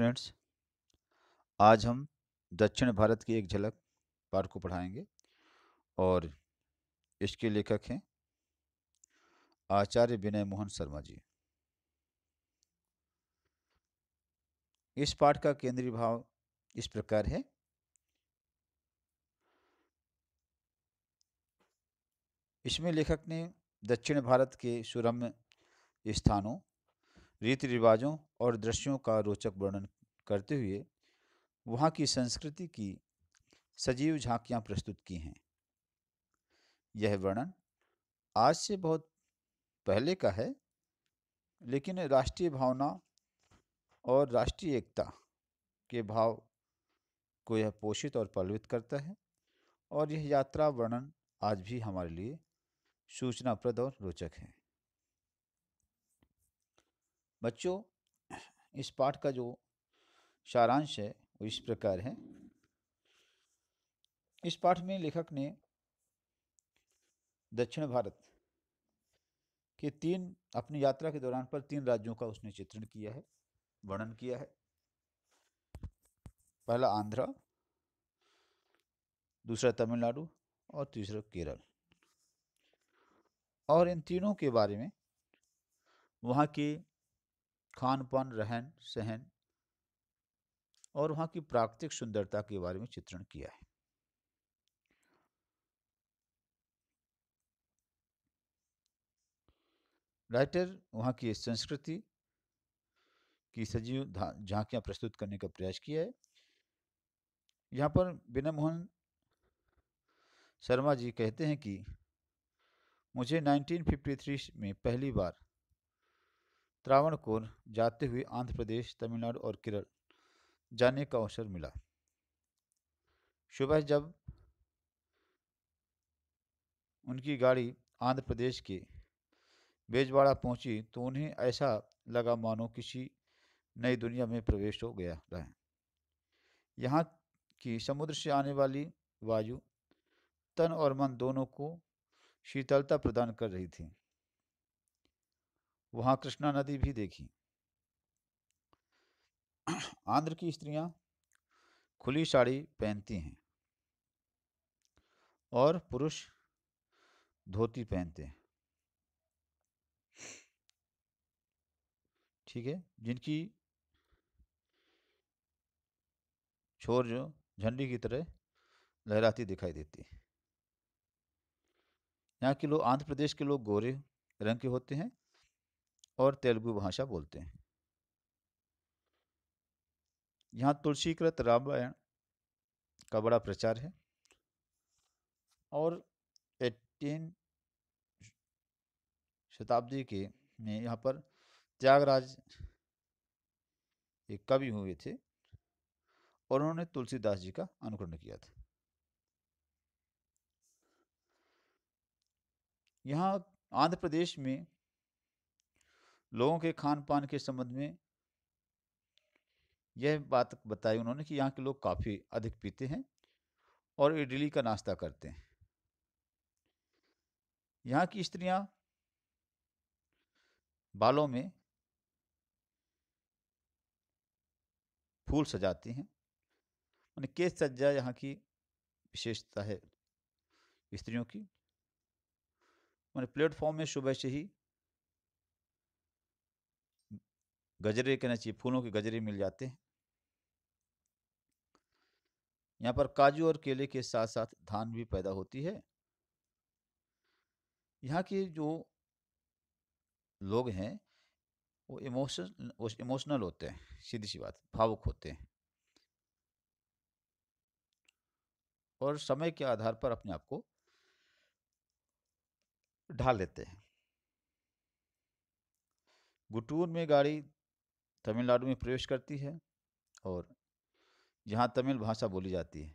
Students, आज हम दक्षिण भारत की एक झलक पाठ को पढ़ाएंगे और इसके लेखक हैं आचार्य विनय मोहन शर्मा जी। इस पाठ का केंद्रीय भाव इस प्रकार है। इसमें लेखक ने दक्षिण भारत के सुरम्य स्थानों, रीति रिवाजों और दृश्यों का रोचक वर्णन करते हुए वहाँ की संस्कृति की सजीव झांकियाँ प्रस्तुत की हैं। यह वर्णन आज से बहुत पहले का है, लेकिन राष्ट्रीय भावना और राष्ट्रीय एकता के भाव को यह पोषित और पल्लवित करता है और यह यात्रा वर्णन आज भी हमारे लिए सूचनाप्रद और रोचक है। बच्चों, इस पाठ का जो सारांश है वो इस प्रकार है। इस पाठ में लेखक ने दक्षिण भारत के अपनी यात्रा के दौरान पर 3 राज्यों का उसने चित्रण किया है, वर्णन किया है। पहला आंध्र, दूसरा तमिलनाडु और तीसरा केरल। और इन तीनों के बारे में, वहाँ के खान पान, रहन सहन और वहाँ की प्राकृतिक सुंदरता के बारे में चित्रण किया है। राइटर वहाँ की संस्कृति की सजीव झांकियाँ प्रस्तुत करने का प्रयास किया है। यहाँ पर विनय मोहन शर्मा जी कहते हैं कि मुझे 1953 में पहली बार त्रावणकोर जाते हुए आंध्र प्रदेश, तमिलनाडु और केरल जाने का अवसर मिला। सुबह जब उनकी गाड़ी आंध्र प्रदेश के बेजवाड़ा पहुंची तो उन्हें ऐसा लगा मानो किसी नई दुनिया में प्रवेश हो गया है। यहाँ की समुद्र से आने वाली वायु तन और मन दोनों को शीतलता प्रदान कर रही थी। वहाँ कृष्णा नदी भी देखी। आंध्र की स्त्रियां खुली साड़ी पहनती हैं और पुरुष धोती पहनते हैं। ठीक है, जिनकी छोर जो झंडी की तरह लहराती दिखाई देती है। यहाँ के लोग, आंध्र प्रदेश के लोग गोरे रंग के होते हैं और तेलुगु भाषा बोलते हैं। यहाँ तुलसीकृत रामायण का बड़ा प्रचार है और 18 शताब्दी के में यहाँ पर त्यागराज एक कवि हुए थे और उन्होंने तुलसीदास जी का अनुकरण किया था। यहाँ आंध्र प्रदेश में लोगों के खान पान के संबंध में यह बात बताई उन्होंने कि यहाँ के लोग काफ़ी अधिक पीते हैं और इडली का नाश्ता करते हैं। यहाँ की स्त्रियां बालों में फूल सजाती हैं। यानी केश सज्जा यहाँ की विशेषता है स्त्रियों की। मैंने प्लेटफॉर्म में सुबह से ही गजरे, कहना चाहिए फूलों के गजरे मिल जाते हैं। यहाँ पर काजू और केले के साथ साथ धान भी पैदा होती है। यहाँ के जो लोग हैं वो इमोशनल होते हैं, सीधी सी बात, भावुक होते हैं और समय के आधार पर अपने आप को ढाल लेते हैं। गुंटूर में गाड़ी तमिलनाडु में प्रवेश करती है और यहाँ तमिल भाषा बोली जाती है।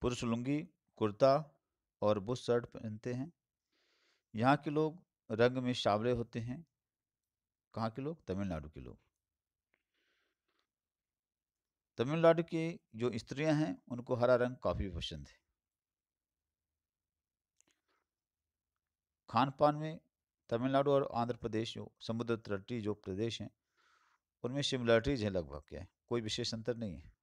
पुरुष लुंगी, कुर्ता और बुश शर्ट पहनते हैं। यहाँ के लोग रंग में सावले होते हैं। कहाँ के लोग? तमिलनाडु के लोग। तमिलनाडु की जो स्त्रियां हैं उनको हरा रंग काफ़ी पसंद है। खान पान में तमिलनाडु और आंध्र प्रदेश जो समुद्र तटीय जो प्रदेश हैं उनमें सिमिलरिटीज हैं लगभग, क्या है, कोई विशेष अंतर नहीं है।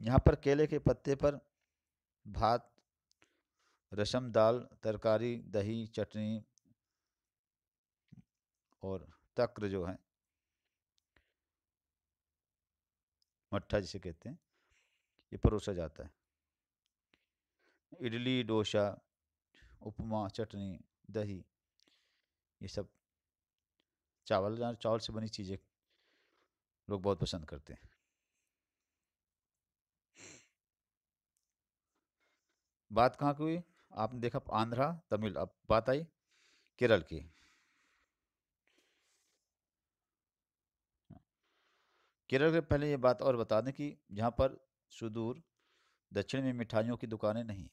यहाँ पर केले के पत्ते पर भात, रसम, दाल, तरकारी, दही, चटनी और तक्र जो है, मट्ठा जिसे कहते हैं, ये परोसा जाता है। इडली, डोसा, उपमा, चटनी, दही, ये सब चावल से बनी चीज़ें लोग बहुत पसंद करते हैं। बात कहाँ की हुई? आपने देखा आंध्रा, तमिल, अब बात आई केरल की। केरल के पहले ये बात और बता दें कि जहाँ पर सुदूर दक्षिण में मिठाइयों की दुकानें नहीं,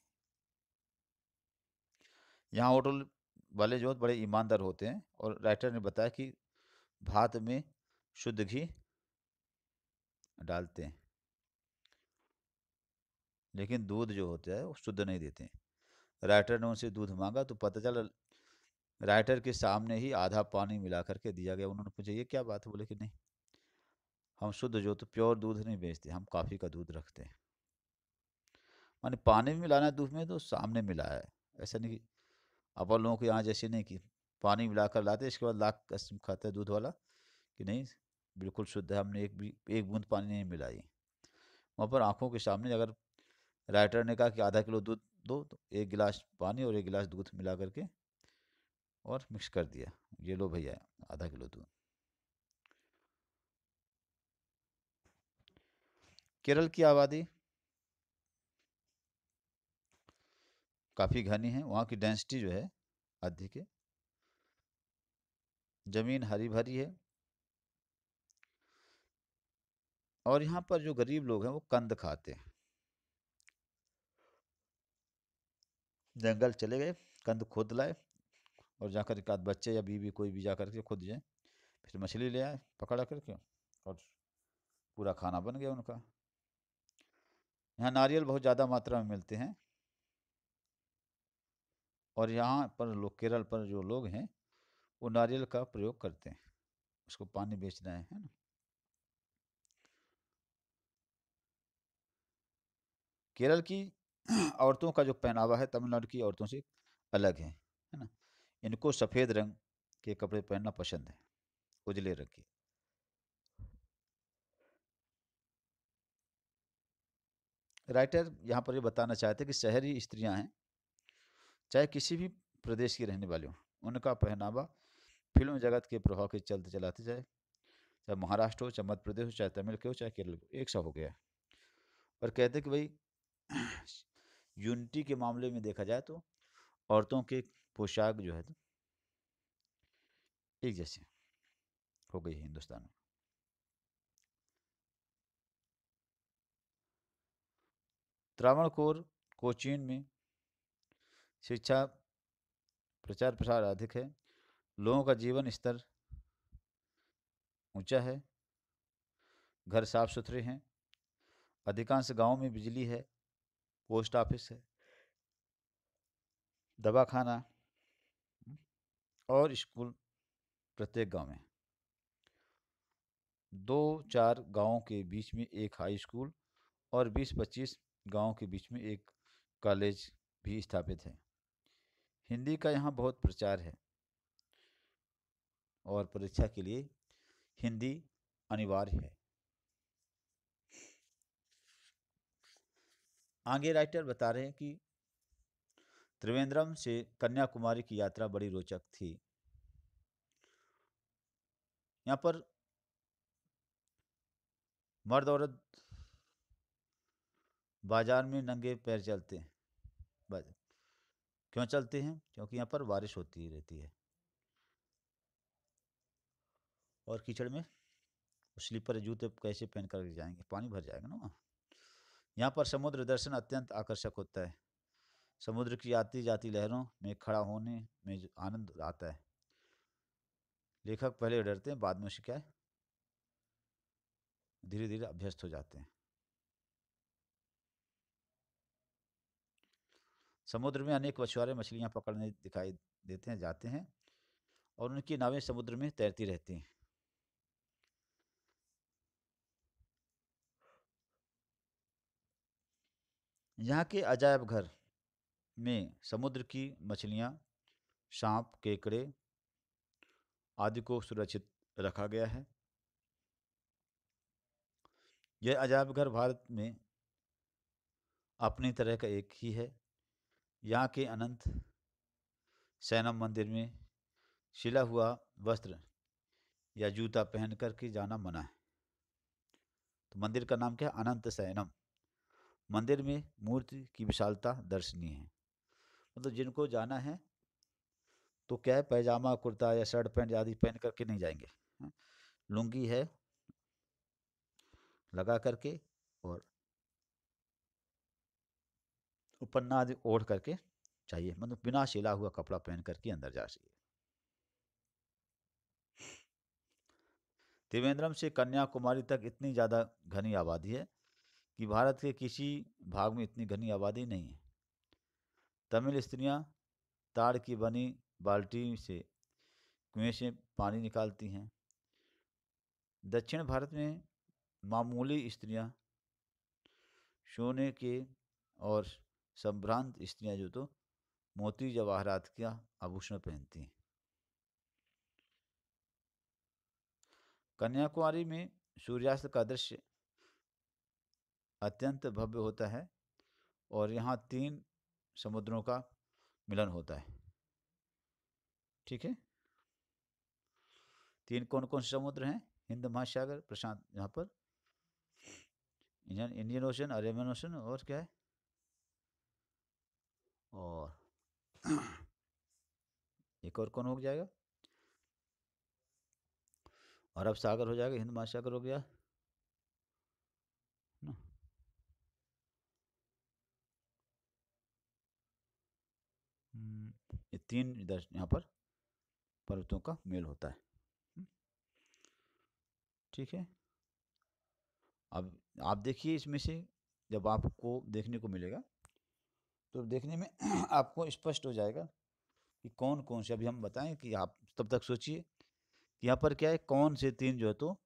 यहाँ होटल वाले जो बड़े ईमानदार होते हैं, और राइटर ने बताया कि भात में शुद्ध घी डालते हैं, लेकिन दूध जो होता है वो शुद्ध नहीं देते हैं। राइटर ने उनसे दूध मांगा तो पता चला राइटर के सामने ही आधा पानी मिला करके दिया गया। उन्होंने पूछा ये क्या बात है? बोले कि नहीं, हम शुद्ध जो तो प्योर दूध नहीं बेचते, हम कॉफ़ी का दूध रखते हैं। माने पानी में मिलाना है दूध में तो सामने मिला है, ऐसा नहीं कि अपन लोगों के यहाँ जैसे नहीं कि पानी मिलाकर लाते इसके बाद लाख कसम खाते हैं दूध वाला कि नहीं बिल्कुल शुद्ध है, हमने एक भी एक बूंद पानी नहीं मिलाई। वहाँ पर आंखों के सामने अगर राइटर ने कहा कि आधा किलो दूध दो, तो एक गिलास पानी और एक गिलास दूध मिला करके और मिक्स कर दिया, ये लो भैया आधा किलो दूध। केरल की आबादी काफ़ी घनी है, वहाँ की डेंसिटी जो है अधिक है, ज़मीन हरी भरी है, और यहाँ पर जो गरीब लोग हैं वो कंद खाते हैं। जंगल चले गए, कंद खोद लाए, और जाकर एक आध बच्चे या बीवी कोई भी जा करके खुद जाए, फिर मछली ले आए पकड़ा करके, और पूरा खाना बन गया उनका। यहाँ नारियल बहुत ज़्यादा मात्रा में मिलते हैं, और यहाँ पर लोग, केरल पर जो लोग हैं वो नारियल का प्रयोग करते हैं, उसको पानी बेचना है ना। केरल की औरतों का जो पहनावा है तमिलनाडु की औरतों से अलग है ना। इनको सफ़ेद रंग के कपड़े पहनना पसंद है, उजले रंग के। राइटर यहाँ पर ये बताना चाहते हैं कि शहरी स्त्रियाँ हैं, चाहे किसी भी प्रदेश की रहने वाली हों, उनका पहनावा फिल्म जगत के प्रभाव के चलते चलाते जाए, चाहे महाराष्ट्र हो, चाहे मध्य प्रदेश हो, चाहे तमिल के हो, चाहे केरल हो, एक सा हो गया है। और कहते हैं कि भाई यूनिटी के मामले में देखा जाए तो औरतों के पोशाक जो है तो एक जैसे हो गई है हिंदुस्तान में। त्रावणकोर, कोचीन में शिक्षा, प्रचार प्रसार अधिक है, लोगों का जीवन स्तर ऊंचा है, घर साफ सुथरे हैं, अधिकांश गांवों में बिजली है, पोस्ट ऑफिस है, दवाखाना और स्कूल प्रत्येक गांव में। दो चार गांवों के बीच में एक हाई स्कूल और 20-25 गांवों के बीच में एक कॉलेज भी स्थापित है। हिंदी का यहाँ बहुत प्रचार है, और परीक्षा के लिए हिंदी अनिवार्य है। आगे राइटर बता रहे हैं कि त्रिवेंद्रम से कन्याकुमारी की यात्रा बड़ी रोचक थी। यहाँ पर मर्द औरत बाजार में नंगे पैर चलते हैं। क्यों चलते हैं? क्योंकि यहाँ पर बारिश होती रहती है, और कीचड़ में स्लीपर जूते कैसे पहन कर जाएंगे, पानी भर जाएगा ना वहाँ। यहाँ पर समुद्र दर्शन अत्यंत आकर्षक होता है। समुद्र की आती जाती लहरों में खड़ा होने में जो आनंद आता है, लेखक पहले डरते हैं, बाद में उसे क्या है धीरे धीरे अभ्यस्त हो जाते हैं। समुद्र में अनेक मछुआरे मछलियां पकड़ने दिखाई देते हैं, जाते हैं, और उनकी नावें समुद्र में तैरती रहती हैं। यहाँ के अजायब घर में समुद्र की मछलियाँ, सांप, केकड़े आदि को सुरक्षित रखा गया है। यह अजायब घर भारत में अपनी तरह का एक ही है। यहाँ के अनंत सैनम मंदिर में सिला हुआ वस्त्र या जूता पहन कर के जाना मना है। तो मंदिर का नाम क्या है? अनंत सैनम। मंदिर में मूर्ति की विशालता दर्शनीय है। मतलब जिनको जाना है तो क्या है, पैजामा कुर्ता या शर्ट पैंट आदि पहन करके नहीं जाएंगे। हाँ, लुंगी है लगा करके, और पन्ना आदि ओढ़ करके चाहिए, मतलब बिना सिला हुआ कपड़ा पहन करके अंदर जा चाहिए। त्रिवेंद्रम से कन्याकुमारी तक इतनी ज़्यादा घनी आबादी है कि भारत के किसी भाग में इतनी घनी आबादी नहीं है। तमिल स्त्रियां ताड़ की बनी बाल्टी से कुएं से पानी निकालती हैं। दक्षिण भारत में मामूली स्त्रियां सोने के और संभ्रांत स्त्रियां जो तो मोती जवाहरात का आभूषण पहनती हैं। कन्याकुमारी में सूर्यास्त का दृश्य अत्यंत भव्य होता है, और यहाँ 3 समुद्रों का मिलन होता है। ठीक है, 3 कौन कौन से समुद्र हैं? हिंद महासागर, प्रशांत, यहाँ पर इंडियन ओशन, अरेबियन ओशन, और क्या है, और एक और कौन हो जाएगा? अरब सागर हो जाएगा, हिंद महासागर हो गया ना। ये 3 इधर यहाँ पर पर्वतों का मेल होता है। हम्म, ठीक है। अब आप देखिए, इसमें से जब आपको देखने को मिलेगा तो देखने में आपको स्पष्ट हो जाएगा कि कौन कौन से, अभी हम बताएं कि आप तब तक सोचिए कि यहाँ पर क्या है, कौन से 3 जो है तो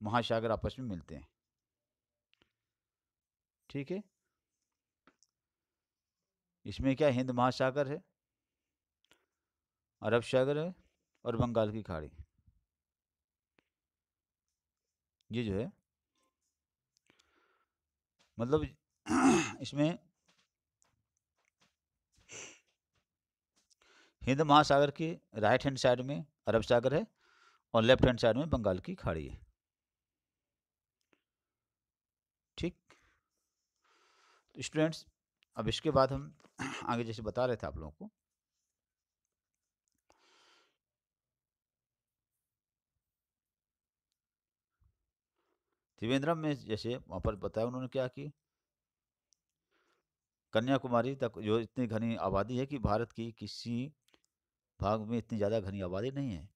महासागर आपस में मिलते हैं। ठीक है, इसमें क्या, हिंद महासागर है, अरब सागर है, और बंगाल की खाड़ी। ये जो है, मतलब इसमें हिंद महासागर के राइट हैंड साइड में अरब सागर है, और लेफ्ट हैंड साइड में बंगाल की खाड़ी है। ठीक, तो स्टूडेंट्स, अब इसके बाद हम आगे जैसे बता रहे थे आप लोगों को, त्रिवेंद्रम में जैसे वहाँ पर बताया उन्होंने क्या कि कन्याकुमारी तक जो इतनी घनी आबादी है कि भारत की किसी भाग में इतनी ज़्यादा घनी आबादी नहीं है।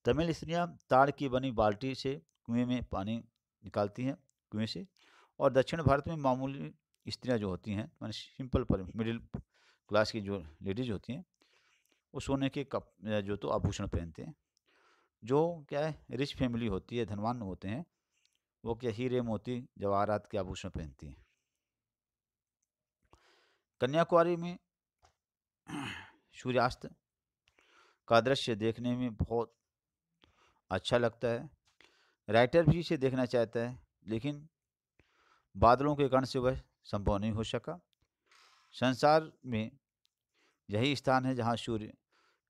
तमिल स्त्रियां ताड़ की बनी बाल्टी से कुएं में पानी निकालती हैं, कुएं से। और दक्षिण भारत में मामूली स्त्रियां जो होती हैं, माने सिंपल पर मिडिल क्लास की जो लेडीज होती हैं, वो सोने के कप जो तो आभूषण पहनते हैं। जो क्या है, रिच फैमिली होती है, धनवान होते हैं, वो क्या हीरे मोती जवाहरात के आभूषण पहनती हैं। कन्याकुमारी में सूर्यास्त का दृश्य देखने में बहुत अच्छा लगता है। राइटर भी इसे देखना चाहता है, लेकिन बादलों के कारण से वह संभव नहीं हो सका। संसार में यही स्थान है जहाँ सूर्य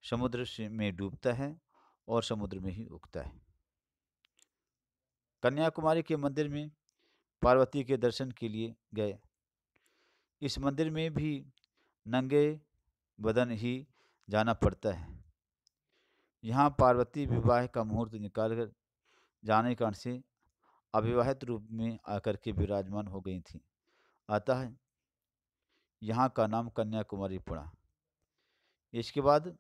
समुद्र में डूबता है और समुद्र में ही उगता है। कन्याकुमारी के मंदिर में पार्वती के दर्शन के लिए गए। इस मंदिर में भी नंगे बदन ही जाना पड़ता है। यहाँ पार्वती विवाह का मुहूर्त निकाल कर जाने के कारण से अविवाहित रूप में आकर के विराजमान हो गई थी, अतः यहाँ का नाम कन्याकुमारी पड़ा। इसके बाद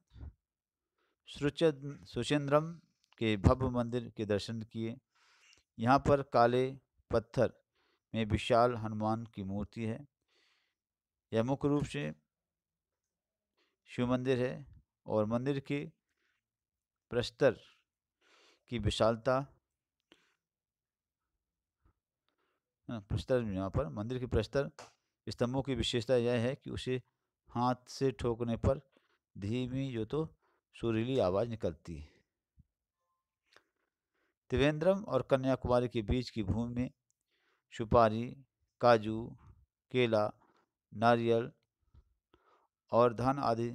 सुचेंद्रम के भव्य मंदिर के दर्शन किए। यहाँ पर काले पत्थर में विशाल हनुमान की मूर्ति है। यह मुख्य रूप से शिव मंदिर है और मंदिर के प्रस्तर की विशालता, प्रस्तर यहाँ पर मंदिर के प्रस्तर स्तंभों की विशेषता यह है कि उसे हाथ से ठोकने पर धीमी जो तो सुरीली आवाज़ निकलती है। त्रिवेंद्रम और कन्याकुमारी के बीच की भूमि में सुपारी, काजू, केला, नारियल और धान आदि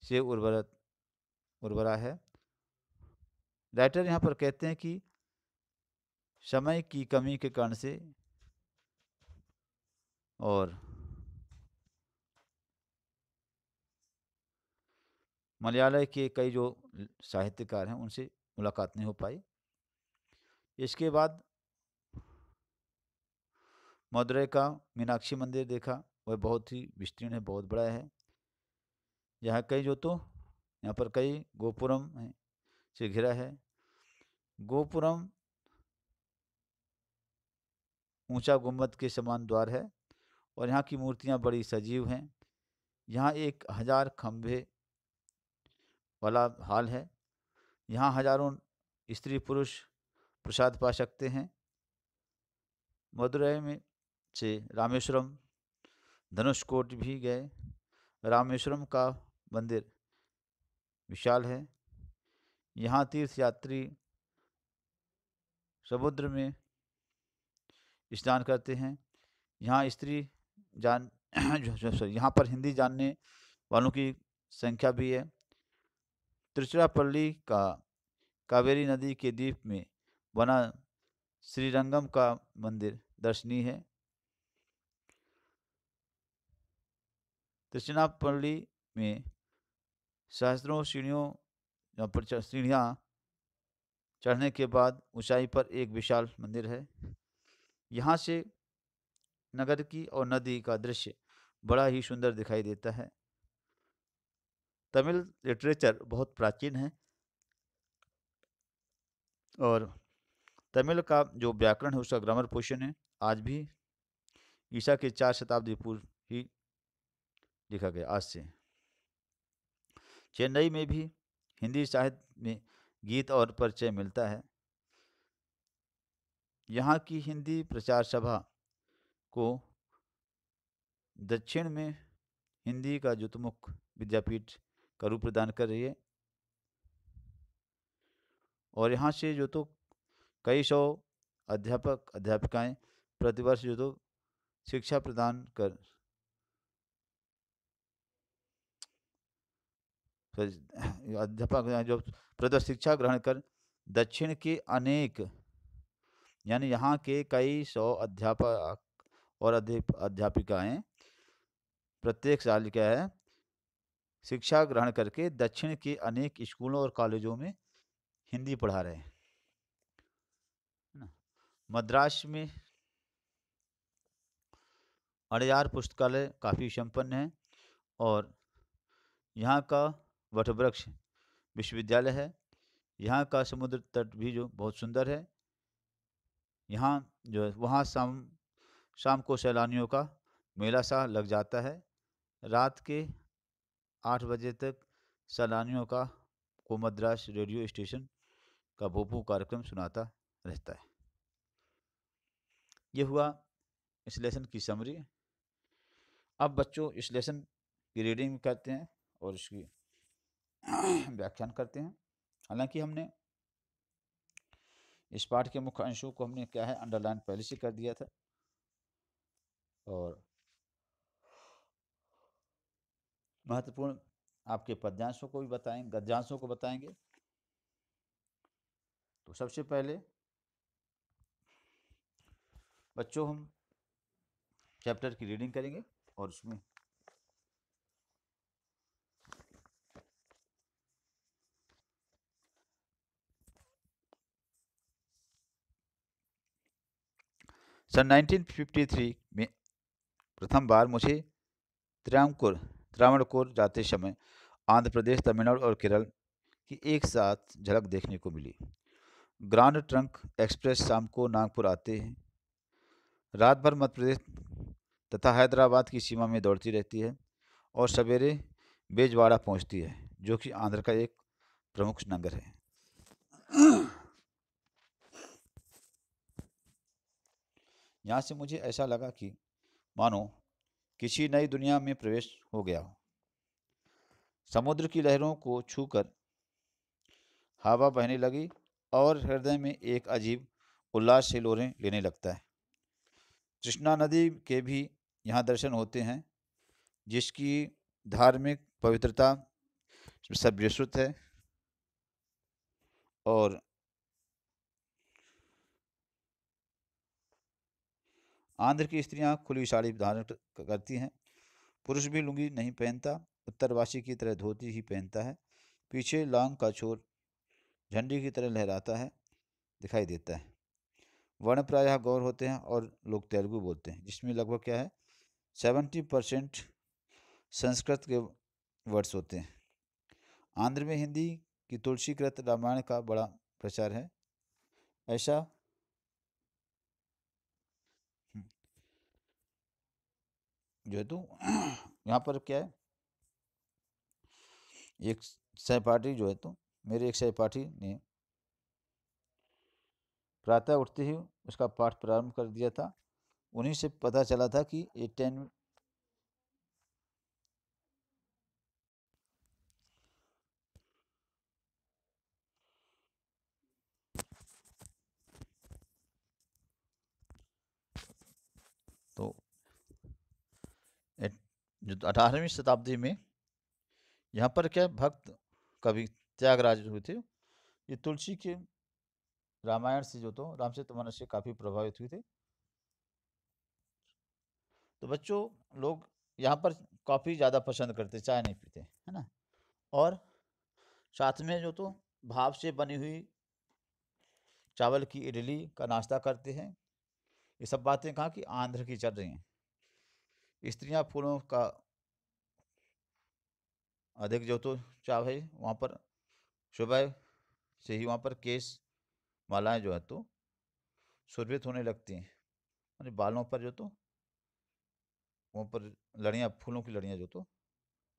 से उर्वरा है। राइटर यहाँ पर कहते हैं कि समय की कमी के कारण से और मलयालय के कई जो साहित्यकार हैं उनसे मुलाकात नहीं हो पाई। इसके बाद मदुरई का मीनाक्षी मंदिर देखा, वह बहुत ही विस्तीर्ण है, बहुत बड़ा है। यहाँ कई जो तो यहाँ पर कई गोपुरम से घिरा है। गोपुरम ऊंचा गुम्बद के समान द्वार है और यहाँ की मूर्तियाँ बड़ी सजीव हैं। यहाँ 1000 खंभे वाला हॉल है। यहाँ हजारों स्त्री पुरुष प्रसाद पा सकते हैं। मदुरई में से रामेश्वरम धनुषकोट भी गए। रामेश्वरम का मंदिर विशाल है। यहाँ तीर्थ यात्री समुद्र में स्नान करते हैं। यहाँ स्त्री जान यहाँ पर हिंदी जानने वालों की संख्या भी है। तिरुचिरापल्ली का कावेरी नदी के द्वीप में बना श्रीरंगम का मंदिर दर्शनीय है। तिरुचिरापल्ली में सहस्त्रों सीढ़ियाँ चढ़ने के बाद ऊंचाई पर एक विशाल मंदिर है। यहाँ से नगर की और नदी का दृश्य बड़ा ही सुंदर दिखाई देता है। तमिल लिटरेचर बहुत प्राचीन है और तमिल का जो व्याकरण है उसका ग्रामर पोर्शन है आज भी ईसा के 4 शताब्दी पूर्व ही लिखा गया आज से। चेन्नई में भी हिंदी साहित्य में गीत और परिचय मिलता है। यहाँ की हिंदी प्रचार सभा को दक्षिण में हिंदी का जुतमुख विद्यापीठ का रूप प्रदान कर रही है और यहाँ से जो तो कई सौ अध्यापक अध्यापिकाएं प्रतिवर्ष जो तो शिक्षा प्रदान कर अध्यापक जो प्रतिवर्ष शिक्षा ग्रहण कर दक्षिण के अनेक यानी यहाँ के कई सौ अध्यापक और अध्यापिकाएं प्रत्येक साल क्या है शिक्षा ग्रहण करके दक्षिण के अनेक स्कूलों और कॉलेजों में हिंदी पढ़ा रहे हैं। मद्रास में अड़यार पुस्तकालय काफ़ी संपन्न है और यहाँ का वटवृक्ष विश्वविद्यालय है। यहाँ का समुद्र तट भी जो बहुत सुंदर है। यहाँ जो है वहाँ शाम को सैलानियों का मेला सा लग जाता है। रात के 8 बजे तक सैलानियों को मद्रास रेडियो स्टेशन का भोपू कार्यक्रम सुनाता रहता है। ये हुआ इस लेसन की समरी। अब बच्चों इस लेसन की रीडिंग करते हैं और इसकी व्याख्यान करते हैं। हालांकि हमने इस पाठ के मुख्य अंशों को हमने क्या है अंडरलाइन पहले से कर दिया था और महत्वपूर्ण आपके पद्यांशों को भी बताएंगे, गद्यांशों को बताएंगे। तो सबसे पहले बच्चों हम चैप्टर की रीडिंग करेंगे और उसमें सन 1953 में प्रथम बार मुझे त्रावणकोर जाते समय आंध्र प्रदेश, तमिलनाडु और केरल की एक साथ झलक देखने को मिली। ग्रांड ट्रंक एक्सप्रेस शाम को नागपुर आते हैं। रात भर मध्य प्रदेश तथा हैदराबाद की सीमा में दौड़ती रहती है और सवेरे बेजवाड़ा पहुंचती है, जो कि आंध्र का एक प्रमुख नगर है। यहाँ से मुझे ऐसा लगा कि मानो किसी नई दुनिया में प्रवेश हो गया हो। समुद्र की लहरों को छूकर हवा बहने लगी और हृदय में एक अजीब उल्लास से लोरें लेने लगता है। कृष्णा नदी के भी यहाँ दर्शन होते हैं, जिसकी धार्मिक पवित्रता सर्वश्रुत है और आंध्र की स्त्रियां खुली साड़ी धारण करती हैं। पुरुष भी लुंगी नहीं पहनता, उत्तरवासी की तरह धोती ही पहनता है। पीछे लॉन्ग का छोर झंडी की तरह लहराता है दिखाई देता है। वर्ण प्रायः गौर होते हैं और लोग तेलुगु बोलते हैं, जिसमें लगभग क्या है 70% संस्कृत के वर्ड्स होते हैं। आंध्र में हिंदी की तुलसीकृत रामायण का बड़ा प्रचार है। ऐसा जो है तो यहाँ पर क्या है, एक सहपाठी जो है तो मेरे एक सहपाठी ने प्रातः उठते ही उसका पाठ प्रारंभ कर दिया था। उन्हीं से पता चला था कि ये 10 तो जो 18वीं शताब्दी में यहाँ पर क्या भक्त कवि त्यागराज हुए थे। ये तुलसी के रामायण से जो तो रामचरितमानस से काफ़ी प्रभावित हुए थे। तो बच्चों, लोग यहाँ पर कॉफ़ी ज़्यादा पसंद करते, चाय नहीं पीते, है ना। और साथ में जो तो भाप से बनी हुई चावल की इडली का नाश्ता करते हैं। ये सब बातें कहाँ की आंध्र की चल रही हैं। स्त्रियाँ फूलों का अधिक जो तो चाव है वहाँ पर। सुबह से ही वहाँ पर केस मालाएं जो है तो सुरभित होने लगती हैं। यानी बालों पर जो तो वहाँ पर लड़ियाँ, फूलों की लड़ियाँ जो तो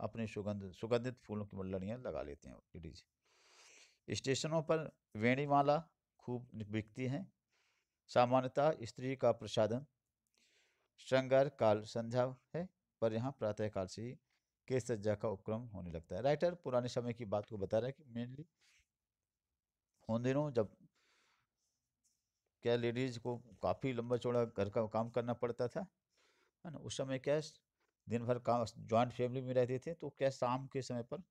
अपनी सुगंधित फूलों की लड़ियाँ लगा लेते हैं लेडीज। स्टेशनों पर वेणीमाला खूब बिकती हैं। सामान्यतः स्त्री का प्रसाधन श्रृंगार काल संध्या है, पर यहाँ प्रातः काल से ही केस सज्जा का उपक्रम होने लगता है। राइटर पुराने समय की बात को बता रहा है कि मेनली उन दिनों जब क्या लेडीज को काफ़ी लंबा चौड़ा घर का काम करना पड़ता था, है ना। उस समय क्या दिन भर काम, जॉइंट फैमिली में रहते थे, तो क्या शाम के समय पर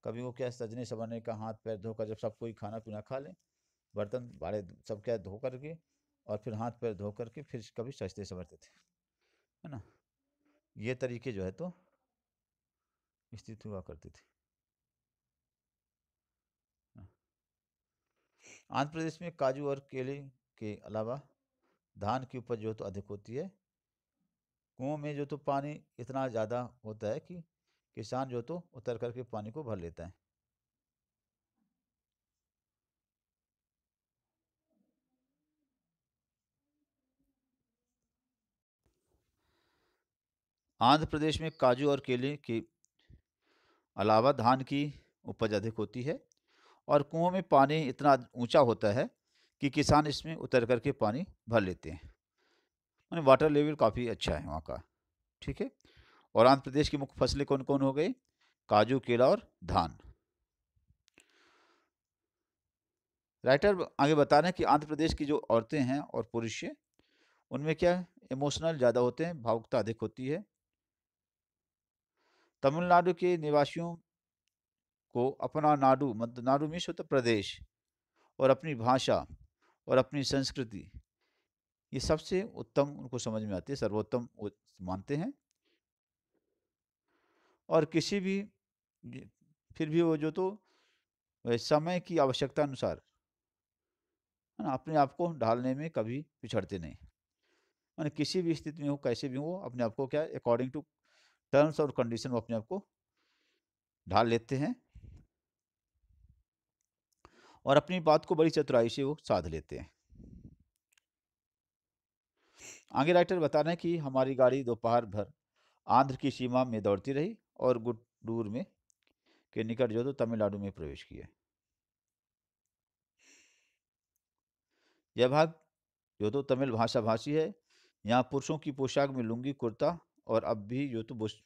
कभी वो क्या सजने संवरने का हाथ पैर धोकर, जब सब कोई खाना पीना खा लें, बर्तन भाड़े सब क्या धो करके और फिर हाथ पैर धो करके फिर कभी सजते संवरते थे, है ना। ये तरीके जो है तो स्थित हुआ करते थे। हाँ। आंध्र प्रदेश में काजू और केले के अलावा धान की उपज जो तो अधिक होती है। कुओं में जो तो पानी इतना ज़्यादा होता है कि किसान जो तो उतर करके पानी को भर लेता है। आंध्र प्रदेश में काजू और केले के अलावा धान की उपज अधिक होती है और कुओं में पानी इतना ऊंचा होता है कि किसान इसमें उतर करके पानी भर लेते हैं। माने वाटर लेवल काफ़ी अच्छा है वहाँ का। ठीक है। और आंध्र प्रदेश की मुख्य फसलें कौन कौन हो गई? काजू, केला और धान। राइटर आगे बता रहे हैं कि आंध्र प्रदेश की जो औरतें हैं और पुरुष हैं, उनमें क्या इमोशनल ज़्यादा होते हैं, भावुकता अधिक होती है। तमिलनाडु के निवासियों को अपना नाडु, मतलब नाडु मीन्स होता प्रदेश, और अपनी भाषा और अपनी संस्कृति, ये सबसे उत्तम उनको समझ में आती है, सर्वोत्तम वो मानते हैं। और किसी भी फिर भी वो जो तो समय की आवश्यकता अनुसार, है ना, अपने आप को ढालने में कभी पिछड़ते नहीं। माने किसी भी स्थिति में हो, कैसे भी हो, अपने आप को क्या अकॉर्डिंग टू टर्म्स और कंडीशन वो अपने आप को ढाल लेते हैं। और अपनी बात को बड़ी चतुराई से वो साध लेते हैं। आगे राइटर बता रहे हैं कि हमारी गाड़ी दोपहर भर आंध्र की सीमा में दौड़ती रही और गुड्डूर में के निकट जो तो तमिलनाडु में प्रवेश किया। यह भाग जो तो तमिल भाषा भाषी है। यहाँ पुरुषों की पोशाक में लुंगी कुर्ता और अब भी जो तो बुश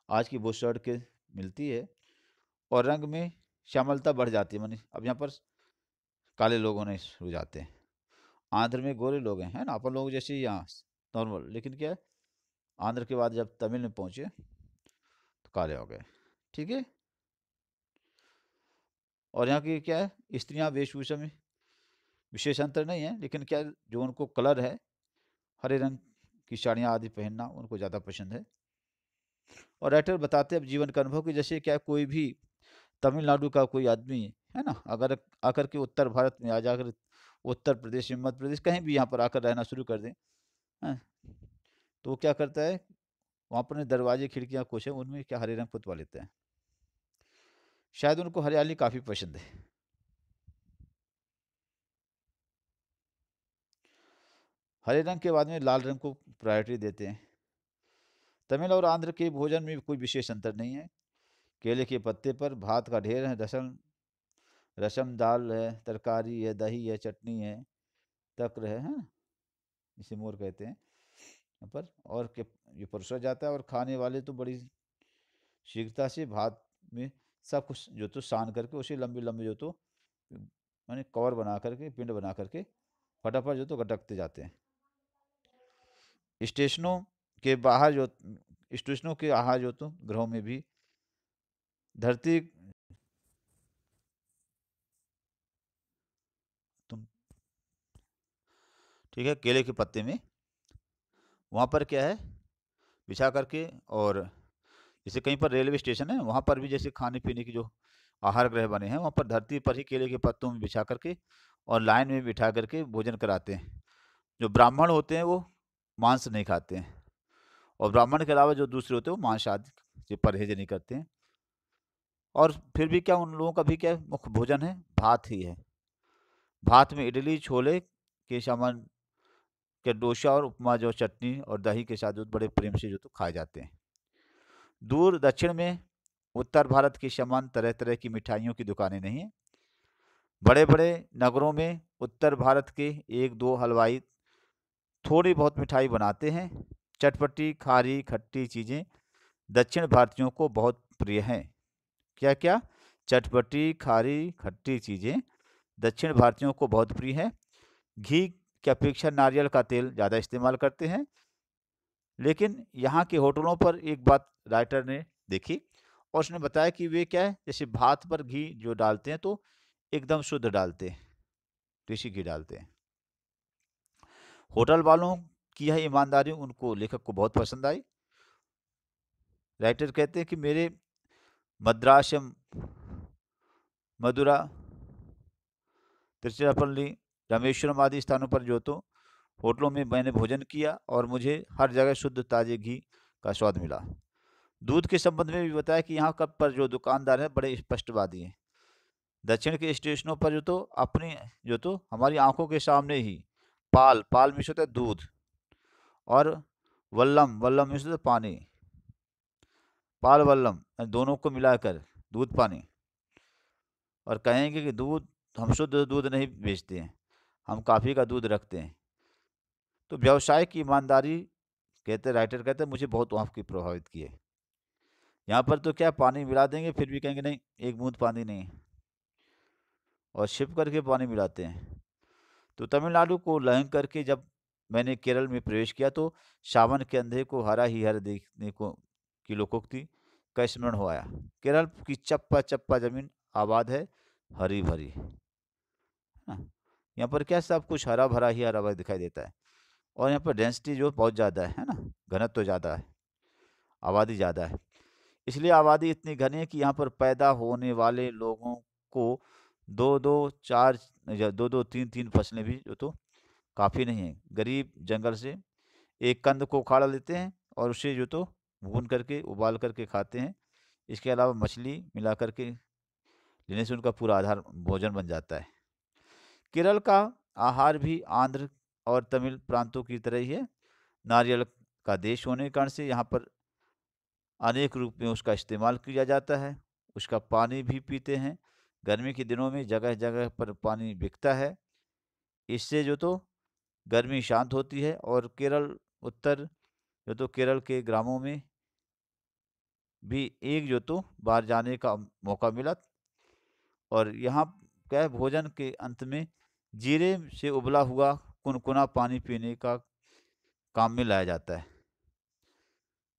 आज की बुशर्ट के मिलती है, और रंग में श्यामलता बढ़ जाती है। मानी अब यहाँ पर काले लोग होने शुरू हो जाते हैं। आंध्र में गोरे लोग हैं, है ना, अपन लोग जैसे यहाँ नॉर्मल, लेकिन क्या है, आंध्र के बाद जब तमिल में पहुंचे तो काले हो गए। ठीक है। और यहाँ की क्या है, स्त्रियाँ वेशभूषा में विशेष अंतर नहीं है, लेकिन क्या है, जो उनको कलर है, हरे रंग की साड़ियाँ आदि पहनना उनको ज़्यादा पसंद है। और राइटर बताते हैं अब जीवन का अनुभव कि जैसे क्या कोई भी तमिलनाडु का कोई आदमी है ना, अगर आकर के उत्तर भारत में आ जाकर उत्तर प्रदेश में, मध्य प्रदेश, कहीं भी यहाँ पर आकर रहना शुरू कर दें, हाँ, तो वो क्या करता है, वहाँ पर दरवाजे खिड़कियाँ कुछ है उनमें क्या हरे रंग पुतवा लेते हैं। शायद उनको हरियाली काफ़ी पसंद है। हरे रंग के बाद में लाल रंग को प्रायोरिटी देते हैं। तमिल और आंध्र के भोजन में कोई विशेष अंतर नहीं है। केले के पत्ते पर भात का ढेर है, रसम रसम दाल है, तरकारी है, दही है, चटनी है, तक्र है, हाँ, इसे मोर कहते हैं यहाँ पर। और के ये परोसा जाता है और खाने वाले तो बड़ी शीघ्रता से भात में सब कुछ जो तो सान करके उसे लंबे लंबे जो तो माने कवर बना करके, पिंड बना करके फटाफट जो तो गटकते जाते हैं। स्टेशनों के बाहर जो स्टेशनों के आहार जो तो ग्रहों में भी धरती तुम ठीक है, केले के पत्ते में वहाँ पर क्या है, बिछा करके, और जैसे कहीं पर रेलवे स्टेशन है वहाँ पर भी जैसे खाने पीने की जो आहार गृह बने हैं वहाँ पर धरती पर ही केले के पत्तों में बिछा करके और लाइन में बिठा करके भोजन कराते हैं। जो ब्राह्मण होते हैं वो मांस नहीं खाते हैं, और ब्राह्मण के अलावा जो दूसरे होते हैं वो मांस आदि से परहेज नहीं करते हैं। और फिर भी क्या उन लोगों का भी क्या मुख्य भोजन है, भात ही है। भात में इडली छोले के सामान के डोसा और उपमा जो चटनी और दही के साथ जो बड़े प्रेम से जो तो खाए जाते हैं। दूर दक्षिण में उत्तर भारत के समान तरह तरह की मिठाइयों की दुकानें नहीं हैं। बड़े बड़े नगरों में उत्तर भारत के एक दो हलवाई थोड़ी बहुत मिठाई बनाते हैं। चटपटी खारी खट्टी चीज़ें दक्षिण भारतीयों को बहुत प्रिय हैं। क्या क्या? चटपटी खारी खट्टी चीज़ें दक्षिण भारतीयों को बहुत प्रिय है। घी की अपेक्षा नारियल का तेल ज़्यादा इस्तेमाल करते हैं। लेकिन यहाँ के होटलों पर एक बात राइटर ने देखी और उसने बताया कि वे क्या है, जैसे भात पर घी जो डालते हैं तो एकदम शुद्ध डालते हैं, देसी घी डालते हैं। होटल वालों की यह ईमानदारी उनको लेखक को बहुत पसंद आई। राइटर कहते हैं कि मेरे मद्रासम मदुरा तिरुचिरापल्ली रामेश्वरम आदि स्थानों पर जो तो होटलों में मैंने भोजन किया और मुझे हर जगह शुद्ध ताजे घी का स्वाद मिला। दूध के संबंध में भी बताया कि यहाँ का पर जो दुकानदार है बड़े स्पष्टवादी हैं। दक्षिण के स्टेशनों पर जो तो अपनी जो तो हमारी आंखों के सामने ही पाल पाल मिश्र होता है दूध, और वल्लम वल्लम मिश्र होता है पानी, पाल वल्लम दोनों को मिलाकर दूध पानी। और कहेंगे कि दूध, हम शुद्ध दूध नहीं बेचते हैं, हम काफ़ी का दूध रखते हैं। तो व्यवसाय की ईमानदारी, कहते राइटर कहते हैं, मुझे बहुत वहाँ की प्रभावित की है। यहाँ पर तो क्या पानी मिला देंगे फिर भी कहेंगे नहीं एक बूंद पानी नहीं, और छिप करके पानी मिलाते हैं। तो तमिलनाडु को लंघ करके जब मैंने केरल में प्रवेश किया तो सावन के अंधेरे को हरा ही हरा देखने को की लोकोक्ति का स्मरण हो आया। केरल की चप्पा चप्पा जमीन आबाद है, हरी भरी, है ना। यहाँ पर क्या सब कुछ हरा भरा ही हरा भरा दिखाई देता है। और यहाँ पर डेंसिटी जो बहुत ज़्यादा है ना, घनत्व तो ज़्यादा है, आबादी ज़्यादा है। इसलिए आबादी इतनी घनी है कि यहाँ पर पैदा होने वाले लोगों को दो दो चार या दो दो तीन तीन फसलें भी जो तो काफ़ी नहीं है। गरीब जंगल से एक कंद को उखाड़ लेते हैं और उसे जो तो भून करके उबाल करके खाते हैं। इसके अलावा मछली मिला करके लेने से उनका पूरा आधार भोजन बन जाता है। केरल का आहार भी आंध्र और तमिल प्रांतों की तरह ही है। नारियल का देश होने के कारण से यहाँ पर अनेक रूप में उसका इस्तेमाल किया जाता है। उसका पानी भी पीते हैं। गर्मी के दिनों में जगह जगह पर पानी बिकता है। इससे जो तो गर्मी शांत होती है। और केरल उत्तर जो तो केरल के ग्रामों में भी एक जो तो बाहर जाने का मौका मिला। और यहाँ क्या है, भोजन के अंत में जीरे से उबला हुआ कुनकुना पानी पीने का काम में लाया जाता है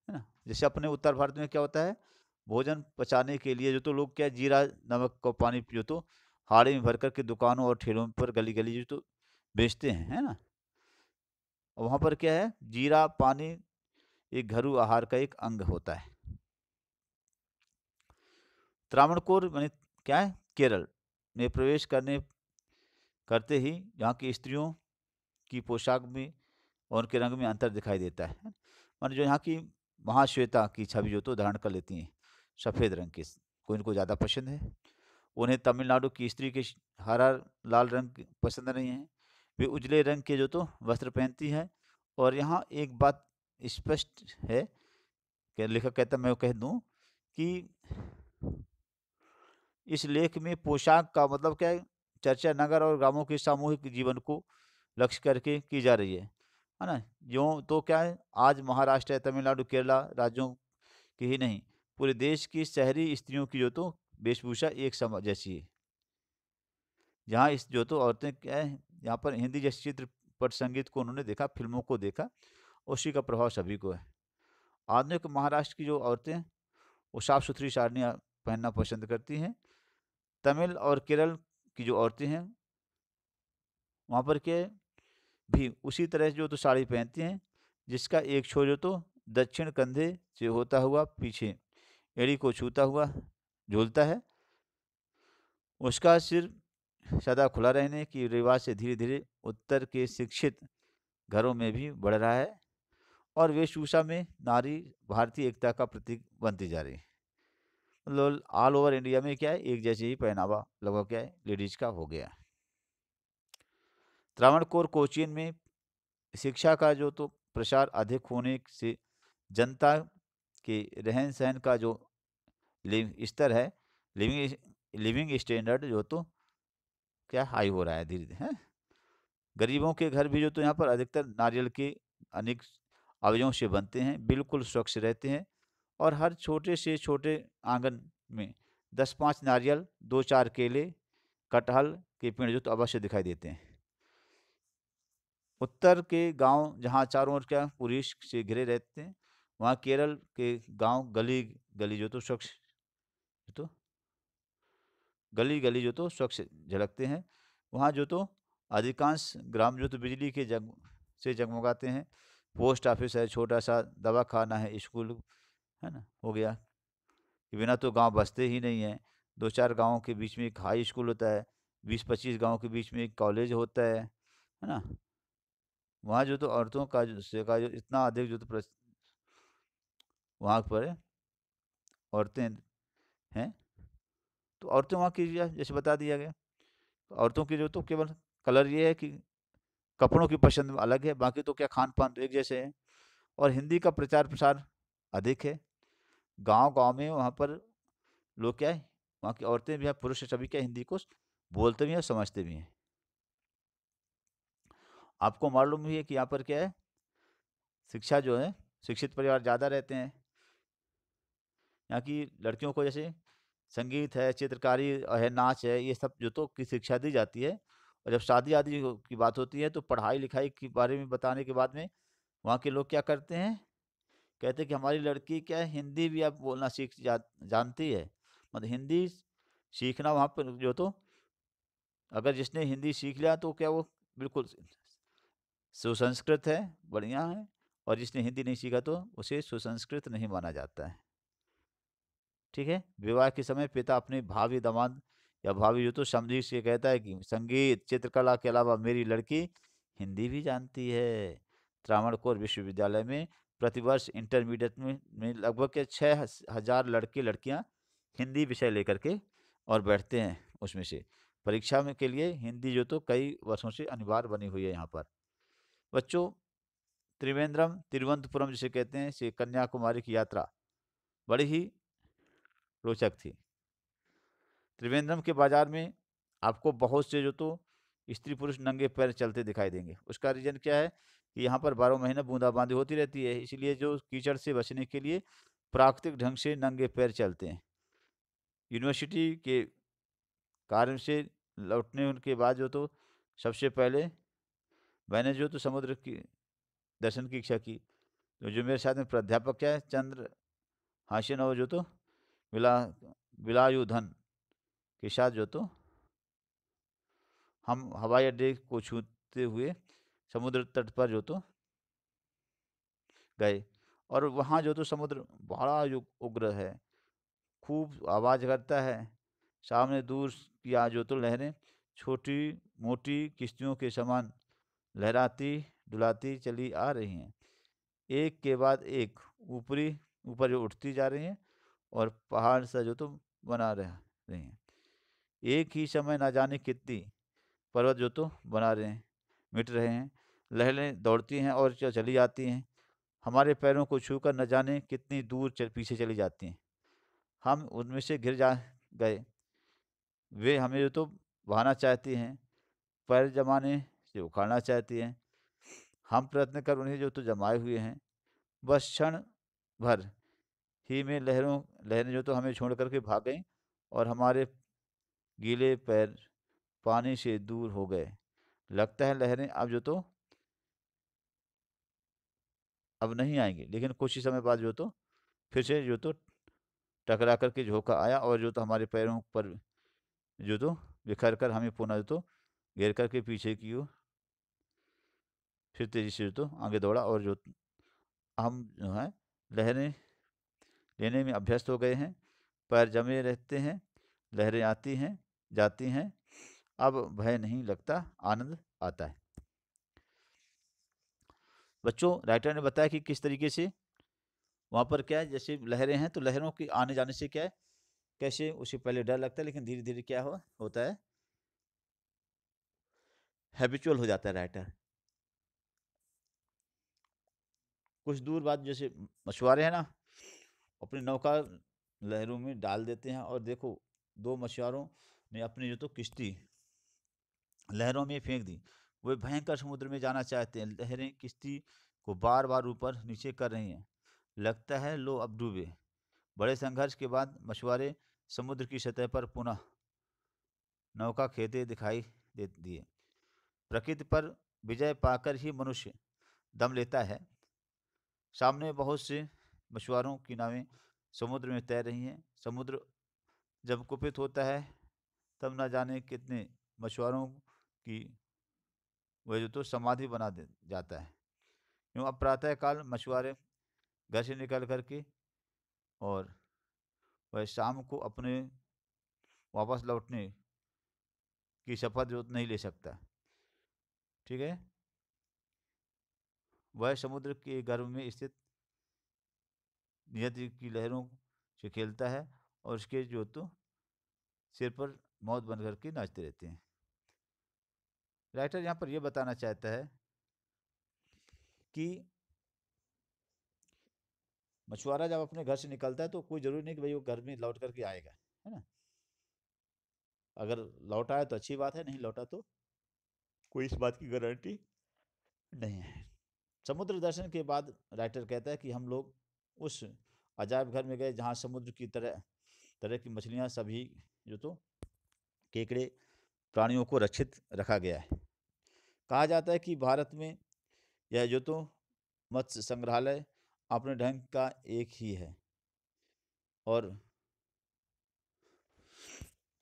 ना। जैसे अपने उत्तर भारत में क्या होता है, भोजन पचाने के लिए जो तो लोग क्या है, जीरा नमक का पानी जो तो हाड़े में भर कर के दुकानों और ठेलों पर गली गली जो तो बेचते हैं, है ना। और वहाँ पर क्या है, जीरा पानी एक घरेलू आहार का एक अंग होता है। त्रावणकोर माने क्या है, केरल में प्रवेश करते ही यहाँ की स्त्रियों की पोशाक में और उनके रंग में अंतर दिखाई देता है। माने जो यहाँ की महाश्वेता की छवि जो तो धारण कर लेती हैं, सफ़ेद रंग की, कोई इनको ज़्यादा पसंद है। उन्हें तमिलनाडु की स्त्री के हरा लाल रंग पसंद नहीं है। वे उजले रंग के जो तो वस्त्र पहनती हैं। और यहाँ एक बात स्पष्ट है कि लेखक कहता, मैं वो कह दूँ कि इस लेख में पोशाक का मतलब क्या है, चर्चा नगर और ग्रामों के सामूहिक जीवन को लक्ष्य करके की जा रही है ना। यूँ तो क्या है, आज महाराष्ट्र या तमिलनाडु केरला राज्यों की ही नहीं, पूरे देश की शहरी स्त्रियों की जो तो वेशभूषा एक सम जैसी है। जहाँ इस जो तो औरतें क्या है, यहाँ पर हिंदी जैसे चित्रपट संगीत को उन्होंने देखा, फिल्मों को देखा, उसी का प्रभाव सभी को है। आधुनिक महाराष्ट्र की जो औरतें हैं, वो साफ सुथरी साड़ियाँ पहनना पसंद करती हैं। तमिल और केरल की जो औरतें हैं, वहाँ पर क्या है, भी उसी तरह जो तो साड़ी पहनती हैं, जिसका एक छोर जो तो दक्षिण कंधे से होता हुआ पीछे एड़ी को छूता हुआ झूलता है। उसका सिर सदा खुला रहने की रिवाज से धीरे धीरे उत्तर के शिक्षित घरों में भी बढ़ रहा है। और वेशभूषा में नारी भारतीय एकता का प्रतीक बनती जा रही है। मतलब ऑल ओवर इंडिया में क्या है, एक जैसे ही पहनावा लगभग क्या है, लेडीज का हो गया। त्रावणकोर कोचीन में शिक्षा का जो तो प्रसार अधिक होने से जनता के रहन सहन का जो स्तर है, लिविंग लिविंग स्टैंडर्ड जो तो क्या हाई हो रहा है धीरे धीरे, है। गरीबों के घर भी जो तो यहाँ पर अधिकतर नारियल के अनेक अवयवों से बनते हैं, बिल्कुल स्वच्छ रहते हैं। और हर छोटे से छोटे आंगन में 10-5 नारियल, 2-4 केले, कटहल के पेड़ जो तो अवश्य दिखाई देते हैं। उत्तर के गांव जहाँ चारों ओर क्या पुलिस से घिरे रहते हैं, वहाँ केरल के गांव गली गली जो तो स्वच्छ तो गली गली जो तो स्वच्छ झलकते हैं। वहाँ जो तो अधिकांश ग्राम जो तो बिजली के से जगमगाते हैं। पोस्ट ऑफिस है, छोटा सा दवा खाना है, स्कूल है ना, हो गया। कि बिना तो गांव बसते ही नहीं है। 2-4 गांवों के बीच में एक हाई स्कूल होता है, 20-25 गांव के बीच में एक कॉलेज होता है ना। वहाँ जो तो औरतों का जो इतना अधिक जो तो वहाँ पर औरतें हैं। तो औरतें वहाँ की जैसे बता दिया गया, तो औरतों की जो तो केवल कलर ये है कि कपड़ों की पसंद अलग है, बाकी तो क्या खान पान तो एक जैसे है। और हिंदी का प्रचार प्रसार अधिक है। गांव गांव में वहाँ पर लोग क्या है, वहाँ की औरतें भी हैं, पुरुष सभी क्या हिंदी को बोलते भी हैं, समझते भी हैं। आपको मालूम भी है कि यहाँ पर क्या है, शिक्षा जो है, शिक्षित परिवार ज़्यादा रहते हैं। यहाँ की लड़कियों को जैसे संगीत है, चित्रकारी है, नाच है, ये सब जो तो की शिक्षा दी जाती है। और जब शादी आदि की बात होती है, तो पढ़ाई लिखाई के बारे में बताने के बाद में वहाँ के लोग क्या करते हैं, कहते हैं कि हमारी लड़की क्या है, हिंदी भी अब बोलना जानती है। मतलब हिंदी सीखना वहाँ पर जो तो, अगर जिसने हिंदी सीख लिया तो क्या वो बिल्कुल सुसंस्कृत है, बढ़िया है। और जिसने हिंदी नहीं सीखा तो उसे सुसंस्कृत नहीं माना जाता है। ठीक है। विवाह के समय पिता अपने भावी दामाद या भाभी जो तो समझी से कहता है कि संगीत चित्रकला के अलावा मेरी लड़की हिंदी भी जानती है। त्रावणकोर विश्वविद्यालय में प्रतिवर्ष इंटरमीडिएट में लगभग के 6,000 लड़के लड़कियां हिंदी विषय लेकर के और बैठते हैं उसमें से। परीक्षा में के लिए हिंदी जो तो कई वर्षों से अनिवार्य बनी हुई है यहाँ पर। बच्चों, त्रिवेंद्रम तिरुवनंतपुरम जिसे कहते हैं, से कन्याकुमारी की यात्रा बड़ी ही रोचक थी। त्रिवेंद्रम के बाजार में आपको बहुत से जो तो स्त्री पुरुष नंगे पैर चलते दिखाई देंगे। उसका रीजन क्या है कि यहाँ पर 12 महीने बूंदाबांदी होती रहती है, इसलिए जो कीचड़ से बचने के लिए प्राकृतिक ढंग से नंगे पैर चलते हैं। यूनिवर्सिटी के कार्य से लौटने उनके बाद जो तो सबसे पहले मैंने जो तो समुद्र की दर्शन की इच्छा की। तो जो मेरे साथ में प्राध्यापक क्या है, चंद्र हासन, और जो तो बिला बिलायुधन के साथ जो तो हम हवाई अड्डे को छूते हुए समुद्र तट पर जो तो गए। और वहाँ जो तो समुद्र बड़ा जो उग्र है, खूब आवाज़ करता है। सामने दूर की जो तो लहरें छोटी मोटी किश्तियों के समान लहराती डुलाती चली आ रही हैं, एक के बाद एक ऊपरी ऊपर जो उठती जा रही हैं और पहाड़ सा जो तो बना रही हैं। एक ही समय ना जाने कितनी पर्वत जो तो बना रहे हैं, मिट रहे हैं। लहरें दौड़ती हैं और चली जाती हैं, हमारे पैरों को छूकर न जाने कितनी दूर पीछे चली जाती हैं। हम उनमें से घिर जा गए। वे हमें जो तो बहाना चाहती हैं, पैर जमाने से उखाड़ना चाहती हैं। हम प्रयत्न कर उन्हें जो तो जमाए हुए हैं। बस क्षण भर ही में लहरें जो तो हमें छोड़ करके भाग गईं और हमारे गीले पैर पानी से दूर हो गए। लगता है लहरें अब जो तो अब नहीं आएंगी, लेकिन कुछ ही समय बाद जो तो फिर से जो तो टकरा करके झोंका आया और जो तो हमारे पैरों पर जो तो बिखर कर हमें पुनः जो तो घेर करके पीछे की ओर फिर तेजी से जो तो आगे दौड़ा। और जो हम जो है लहरें लेने में अभ्यस्त हो गए हैं। पैर जमे रहते हैं, लहरें आती हैं जाती हैं, अब भय नहीं लगता, आनंद आता है। बच्चों, राइटर ने बताया कि किस तरीके से वहाँ पर क्या है, जैसे लहरें हैं तो लहरों के आने जाने से क्या है, कैसे उसे पहले डर लगता है, लेकिन धीरे धीरे क्या होता है, हैबिचुअल हो जाता है राइटर। कुछ दूर बाद जैसे मछुआरे हैं ना, अपनी नौका लहरों में डाल देते हैं और देखो, दो मछुआरों ने अपनी जो तो किश्ती लहरों में फेंक दी। वे भयंकर समुद्र में जाना चाहते हैं, लहरें किश्ती को बार बार ऊपर नीचे कर रही हैं। लगता है लो अब डूबे। बड़े संघर्ष के बाद मछुआरे समुद्र की सतह पर पुनः नौका खेते दिखाई दे दिए। प्रकृति पर विजय पाकर ही मनुष्य दम लेता है। सामने बहुत से मछुआरों की नावें समुद्र में तैर रही हैं। समुद्र जब कुपित होता है तब न जाने कितने मछुआरों की वह जो तो समाधि बना दे जाता है। यूँ अब प्रातः काल मछुआरे घर से निकल करके और वह शाम को अपने वापस लौटने की शपथ जो नहीं ले सकता। ठीक है, वह समुद्र के गर्भ में स्थित नियति की लहरों से खेलता है और उसके जो तो सिर पर मौत बन करके नाचते रहते हैं। राइटर यहाँ पर यह बताना चाहता है कि मछुआरा जब अपने घर से निकलता है तो कोई जरूरी नहीं कि भाई वो घर में लौट करके आएगा, है ना। अगर लौट आया तो अच्छी बात है, नहीं लौटा तो कोई इस बात की गारंटी नहीं है। समुद्र दर्शन के बाद राइटर कहता है कि हम लोग उस अजायब घर में गए जहाँ समुद्र की तरह तरह की मछलियाँ, सभी जो तो केकड़े प्राणियों को रक्षित रखा गया है। कहा जाता है कि भारत में यह जो तो मत्स्य संग्रहालय अपने ढंग का एक ही है। और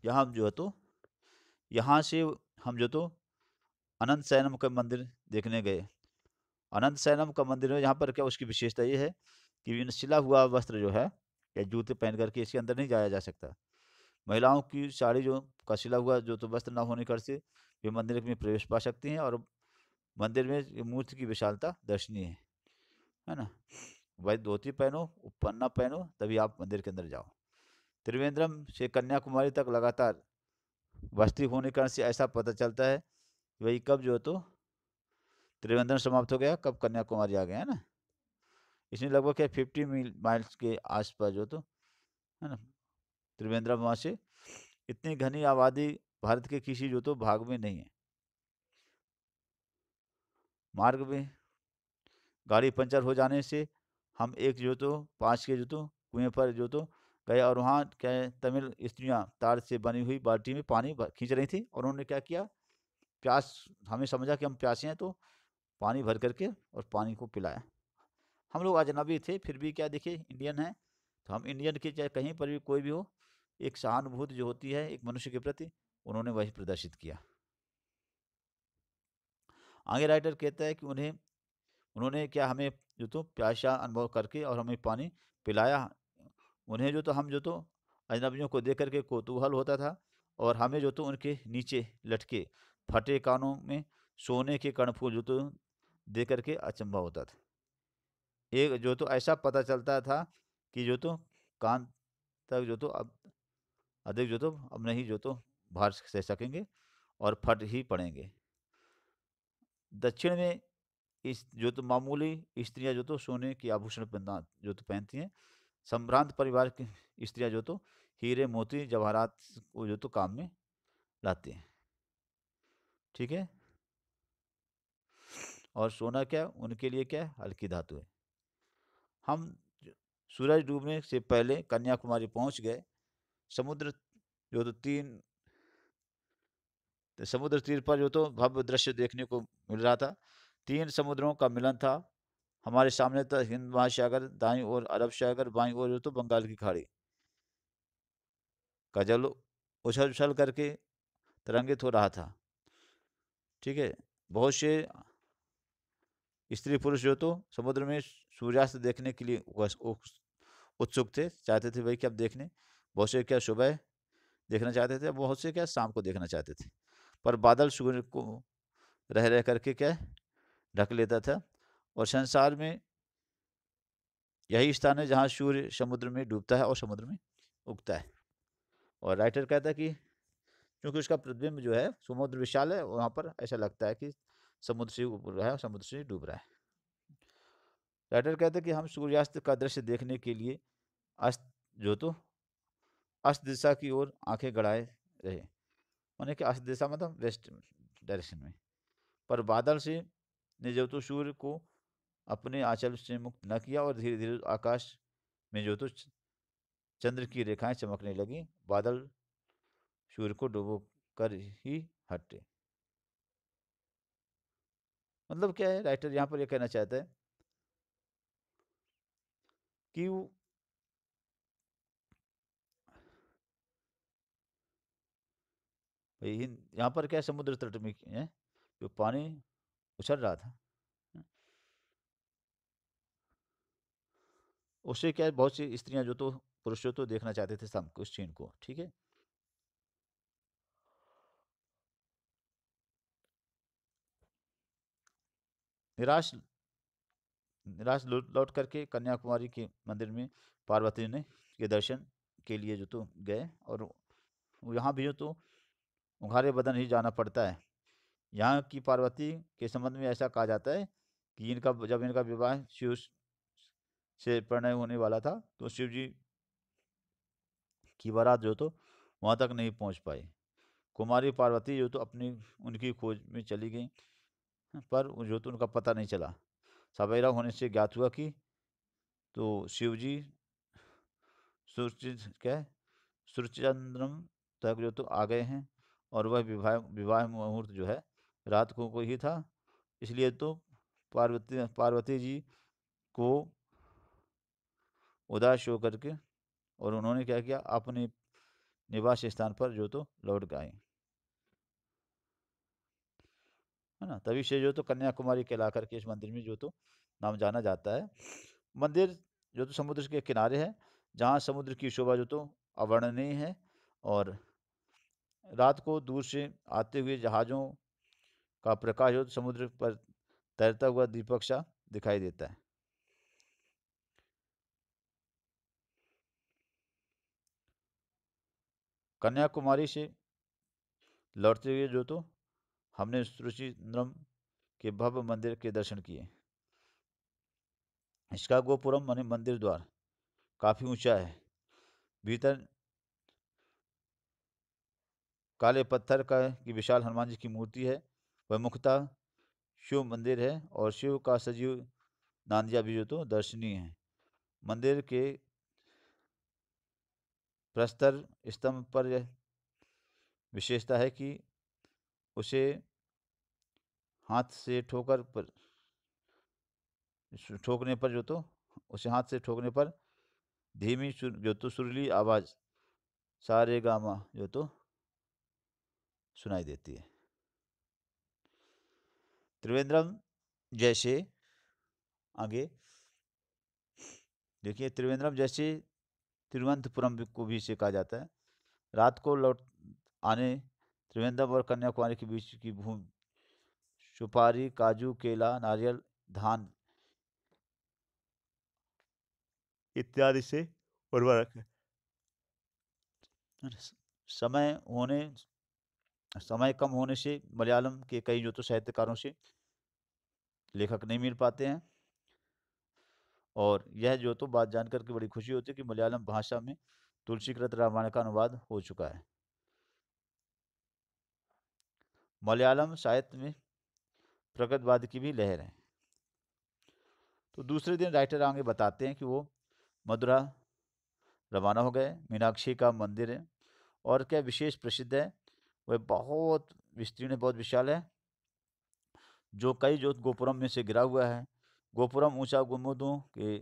यहाँ जो है तो यहाँ से हम जो तो अनंत शयनम का मंदिर देखने गए। अनंत शयनम का मंदिर है, यहाँ पर क्या उसकी विशेषता ये है कि सिला हुआ वस्त्र जो है या जूते पहन करके इसके अंदर नहीं जाया जा सकता। महिलाओं की साड़ी जो का सिला हुआ जो तो वस्त्र न होने कर से वे मंदिर में प्रवेश पा सकती हैं और मंदिर में ये मूर्ति की विशालता दर्शनीय है ना। भाई धोती पहनो, पन्ना पहनो, तभी आप मंदिर के अंदर जाओ। त्रिवेंद्रम से कन्याकुमारी तक लगातार बस्ती होने से ऐसा पता चलता है कि भाई कब जो तो त्रिवेंद्रम समाप्त हो गया, कब कन्याकुमारी आ गया, है ना। इसमें लगभग क्या 50 माइल्स के आसपास जो तो, है ना, त्रिवेंद्रम वहाँ से। इतनी घनी आबादी भारत के किसी जो तो भाग में नहीं है। मार्ग में गाड़ी पंचर हो जाने से हम एक जो तो 5 के जो तो कुएं पर जो तो गए, और वहाँ क्या है, तमिल स्त्रियाँ तार से बनी हुई बाल्टी में पानी खींच रही थी, और उन्होंने क्या किया, प्यास, हमें समझा कि हम प्यासे हैं तो पानी भर करके और पानी को पिलाया। हम लोग अजनबी थे, फिर भी क्या, देखिए इंडियन है, तो हम इंडियन के चाहे कहीं पर भी कोई भी हो, एक सहानुभूति जो होती है एक मनुष्य के प्रति, उन्होंने वही प्रदर्शित किया। आगे राइटर कहता है कि उन्होंने क्या, हमें जो तो प्यासा अनुभव करके और हमें पानी पिलाया। उन्हें जो तो हम जो तो अजनबियों को देख करके कौतूहल होता था, और हमें जो तो उनके नीचे लटके फटे कानों में सोने के कर्णफूल जो तो देख करके अचंभा होता था। एक जो तो ऐसा पता चलता था कि जो तो कान तक जो तो अब अधिक जो तो अब नहीं जो तो भार सह सकेंगे और फट ही पड़ेंगे। दक्षिण में इस जो तो मामूली स्त्रियां जो तो सोने की आभूषण पहनना जो तो पहनती हैं। संभ्रांत परिवार की स्त्रियां जो तो हीरे मोती जवाहरात को जो तो काम में लाती हैं। ठीक है। और सोना क्या, उनके लिए क्या है, हल्की धातु है। हम सूरज डूबने से पहले कन्याकुमारी पहुंच गए। समुद्र जो तो समुद्र तीर पर जो तो भव्य दृश्य देखने को मिल रहा था। 3 समुद्रों का मिलन था। हमारे सामने था हिंद महासागर, दाईं ओर अरब सागर, बाईं ओर जो तो बंगाल की खाड़ी का जल उछल उछल करके तरंगित हो रहा था। ठीक है। बहुत से स्त्री पुरुष जो तो समुद्र में सूर्यास्त देखने के लिए उत्सुक थे, चाहते थे भाई कि अब देखने। बहुत से क्या सुबह देखना चाहते थे, बहुत से क्या शाम को देखना चाहते थे। पर बादल सूर्य को रह रह करके क्या ढक लेता था। और संसार में यही स्थान है जहाँ सूर्य समुद्र में डूबता है और समुद्र में उगता है। और राइटर कहता है कि क्योंकि उसका प्रतिबिंब जो है, समुद्र विशाल है, वहाँ पर ऐसा लगता है कि समुद्र से उब रहा है और समुद्र से डूब रहा है। राइटर कहते हैं कि हम सूर्यास्त का दृश्य देखने के लिए अस्त जो तो अस्त दिशा की ओर आंखें गड़ाए रहे। माने कि अस्त दिशा मतलब वेस्ट डायरेक्शन में। पर बादल से ने जो तो सूर्य को अपने आंचल से मुक्त न किया, और धीरे धीरे आकाश में जो तो चंद्र की रेखाएं चमकने लगी। बादल सूर्य को डुबो कर ही हटे। मतलब क्या है, राइटर यहाँ पर यह कहना चाहता है कि यहाँ पर क्या समुद्र तट में है जो पानी उछल रहा था, उससे क्या है, बहुत सी स्त्रियां जो तो पुरुष जो तो देखना चाहते थे शाम को उस सीन को। ठीक है। निराश निराश लौट करके कन्याकुमारी के मंदिर में पार्वती ने के दर्शन के लिए जो तो गए, और यहाँ भी जो तो उघारे बदन ही जाना पड़ता है। यहाँ की पार्वती के संबंध में ऐसा कहा जाता है कि इनका जब इनका विवाह शिव से परिणय होने वाला था, तो शिव जी की बारात जो तो वहाँ तक नहीं पहुँच पाई। कुमारी पार्वती जो तो अपनी उनकी खोज में चली गई, पर जो तो उनका पता नहीं चला। सवेरा होने से ज्ञात हुआ कि तो शिव जी सूर्य क्या है, सूर्यचंद्रम तक जो तो आ गए हैं, और वह विवाह विवाह मुहूर्त जो है रात को ही था। इसलिए तो पार्वती जी को उदास होकर के, और उन्होंने क्या किया, अपने निवास स्थान पर जो तो लौट गए, है ना। तभी से जो तो कन्याकुमारी कहला करके इस मंदिर में जो तो नाम जाना जाता है। मंदिर जो तो समुद्र के किनारे है, जहाँ समुद्र की शोभा जो तो अवर्णनीय है, और रात को दूर से आते हुए जहाज़ों का प्रकाश जो तो समुद्र पर तैरता हुआ दीपक सा दिखाई देता है। कन्याकुमारी से लौटते हुए जो तो हमने सुरुचिंद्रम के भव्य मंदिर के दर्शन किए। इसका गोपुरम माने मंदिर द्वार काफी ऊंचा है। भीतर काले पत्थर का की विशाल हनुमान जी की मूर्ति है। वह मुख्यतः शिव मंदिर है और शिव का सजीव नांदिया भी जो तो दर्शनीय है। मंदिर के प्रस्तर स्तंभ पर यह विशेषता है कि उसे हाथ से ठोकने पर जो तो उसे हाथ से ठोकने पर धीमी जो तो सुरीली आवाज सारे गामा जो तो सुनाई देती है। त्रिवेंद्रम जैसे आगे देखिए, त्रिवेंद्रम जैसे तिरुवनंतपुरम को भी इसे कहा जाता है। रात को लौट आने त्रिवेंद्रम और कन्याकुमारी के बीच की भूमि सुपारी, काजू, केला, नारियल, धान इत्यादि से उर्वरक है। समय होने समय कम होने से मलयालम के कई जो तो साहित्यकारों से लेखक नहीं मिल पाते हैं। और यह जो तो बात जानकर के बड़ी खुशी होती है कि मलयालम भाषा में तुलसीकृत रामायण का अनुवाद हो चुका है। मलयालम साहित्य में प्रगतवाद की भी लहर है। तो दूसरे दिन राइटर आगे बताते हैं कि वो मदुरा रवाना हो गए। मीनाक्षी का मंदिर है और क्या विशेष प्रसिद्ध है, वह बहुत विस्तीर्ण बहुत विशाल है, जो कई जो गोपुरम में से गिरा हुआ है। गोपुरम ऊंचा गुम्बदों के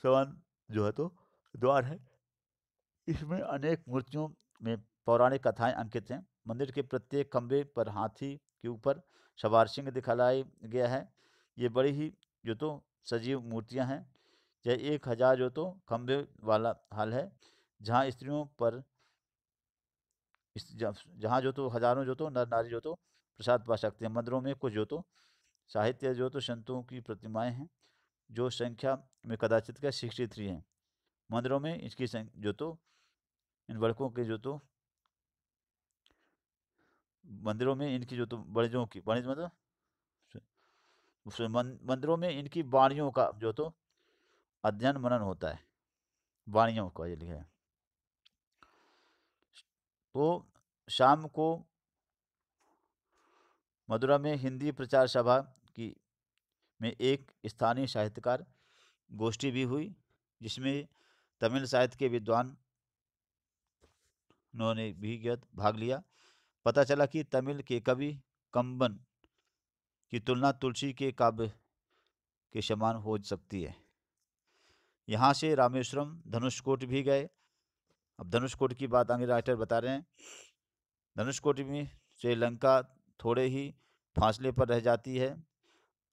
समान जो है तो द्वार है। इसमें अनेक मूर्तियों में पौराणिक कथाएं अंकित हैं। मंदिर के प्रत्येक खंभे पर हाथी के ऊपर सवार सिंह दिखलाया गया है। ये बड़ी ही जो तो सजीव मूर्तियां हैं। यह 1000 जो तो खंभे वाला हल है, जहाँ स्त्रियों पर जहाँ जो तो हजारों जो तो नर नारी जो तो प्रसाद पा सकते हैं। मंदिरों में कुछ जो तो साहित्य जो तो संतों की प्रतिमाएं हैं, जो संख्या में कदाचित का 63 हैं। मंदिरों में इसकी जो तो इन लड़कों के जो तो मंदिरों में इनकी जो तो बड़ियों की बड़े मतलब मंदिरों में इनकी वाणियों का जो तो अध्ययन मनन होता है। वाणियों का ये लिखा है। तो शाम को मदुरा में हिंदी प्रचार सभा की में एक स्थानीय साहित्यकार गोष्ठी भी हुई, जिसमें तमिल साहित्य के विद्वान उन्होंने भी भाग लिया। पता चला कि तमिल के कवि कंबन की तुलना तुलसी के काव्य के समान हो सकती है। यहाँ से रामेश्वरम धनुषकोट भी गए। अब धनुषकोट की बात आगे राइटर बता रहे हैं। धनुषकोट में श्रीलंका थोड़े ही फासले पर रह जाती है।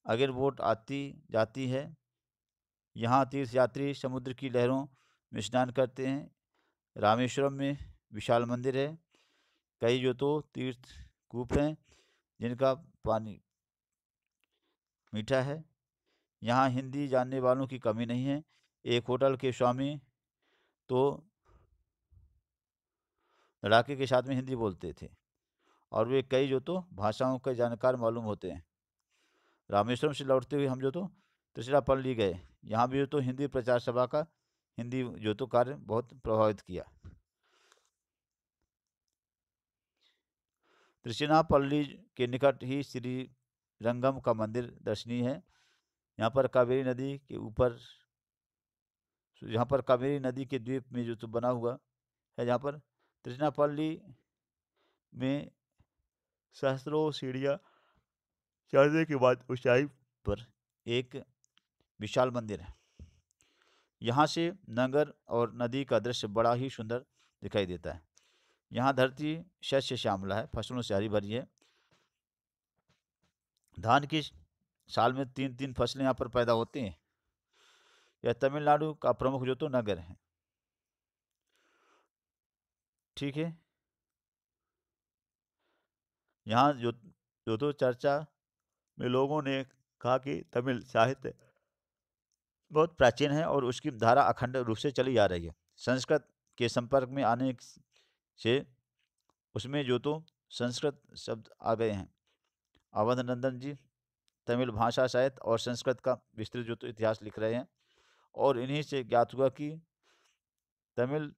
अगर बोट आती जाती है। यहाँ तीर्थयात्री समुद्र की लहरों में स्नान करते हैं। रामेश्वरम में विशाल मंदिर है। कई जो तो तीर्थ कूप हैं जिनका पानी मीठा है। यहाँ हिंदी जानने वालों की कमी नहीं है। एक होटल के स्वामी तो लड़ाके के साथ में हिंदी बोलते थे और वे कई जो तो भाषाओं के जानकार मालूम होते हैं। रामेश्वरम से लौटते हुए हम जो तो त्रिचिरापल्ली गए। यहाँ भी जो तो हिंदी प्रचार सभा का हिंदी जो तो कार्य बहुत प्रभावित किया। त्रिचिरापल्ली के निकट ही श्री रंगम का मंदिर दर्शनीय है। यहाँ पर कावेरी नदी के ऊपर यहाँ पर कावेरी नदी के द्वीप में जो तो बना हुआ है। यहाँ पर त्रिचिरापल्ली में सहस्त्रों सीढ़ियाँ चढ़ने के बाद ऊंचाई पर एक विशाल मंदिर है। यहाँ से नगर और नदी का दृश्य बड़ा ही सुंदर दिखाई देता है। यहाँ धरती शस्य श्यामला है, फसलों से हरी भरी है। धान की साल में 3 फसलें यहाँ पर पैदा होती हैं। यह तमिलनाडु का प्रमुख जो तो नगर है। ठीक है। यहाँ जो तो चर्चा में लोगों ने कहा कि तमिल साहित्य बहुत प्राचीन है और उसकी धारा अखंड रूप से चली आ रही है। संस्कृत के संपर्क में आने से उसमें जो तो संस्कृत शब्द आ गए हैं। अवध नंदन जी तमिल भाषा साहित्य और संस्कृत का विस्तृत जो तो इतिहास लिख रहे हैं, और इन्हीं से ज्ञात हुआ कि तमिल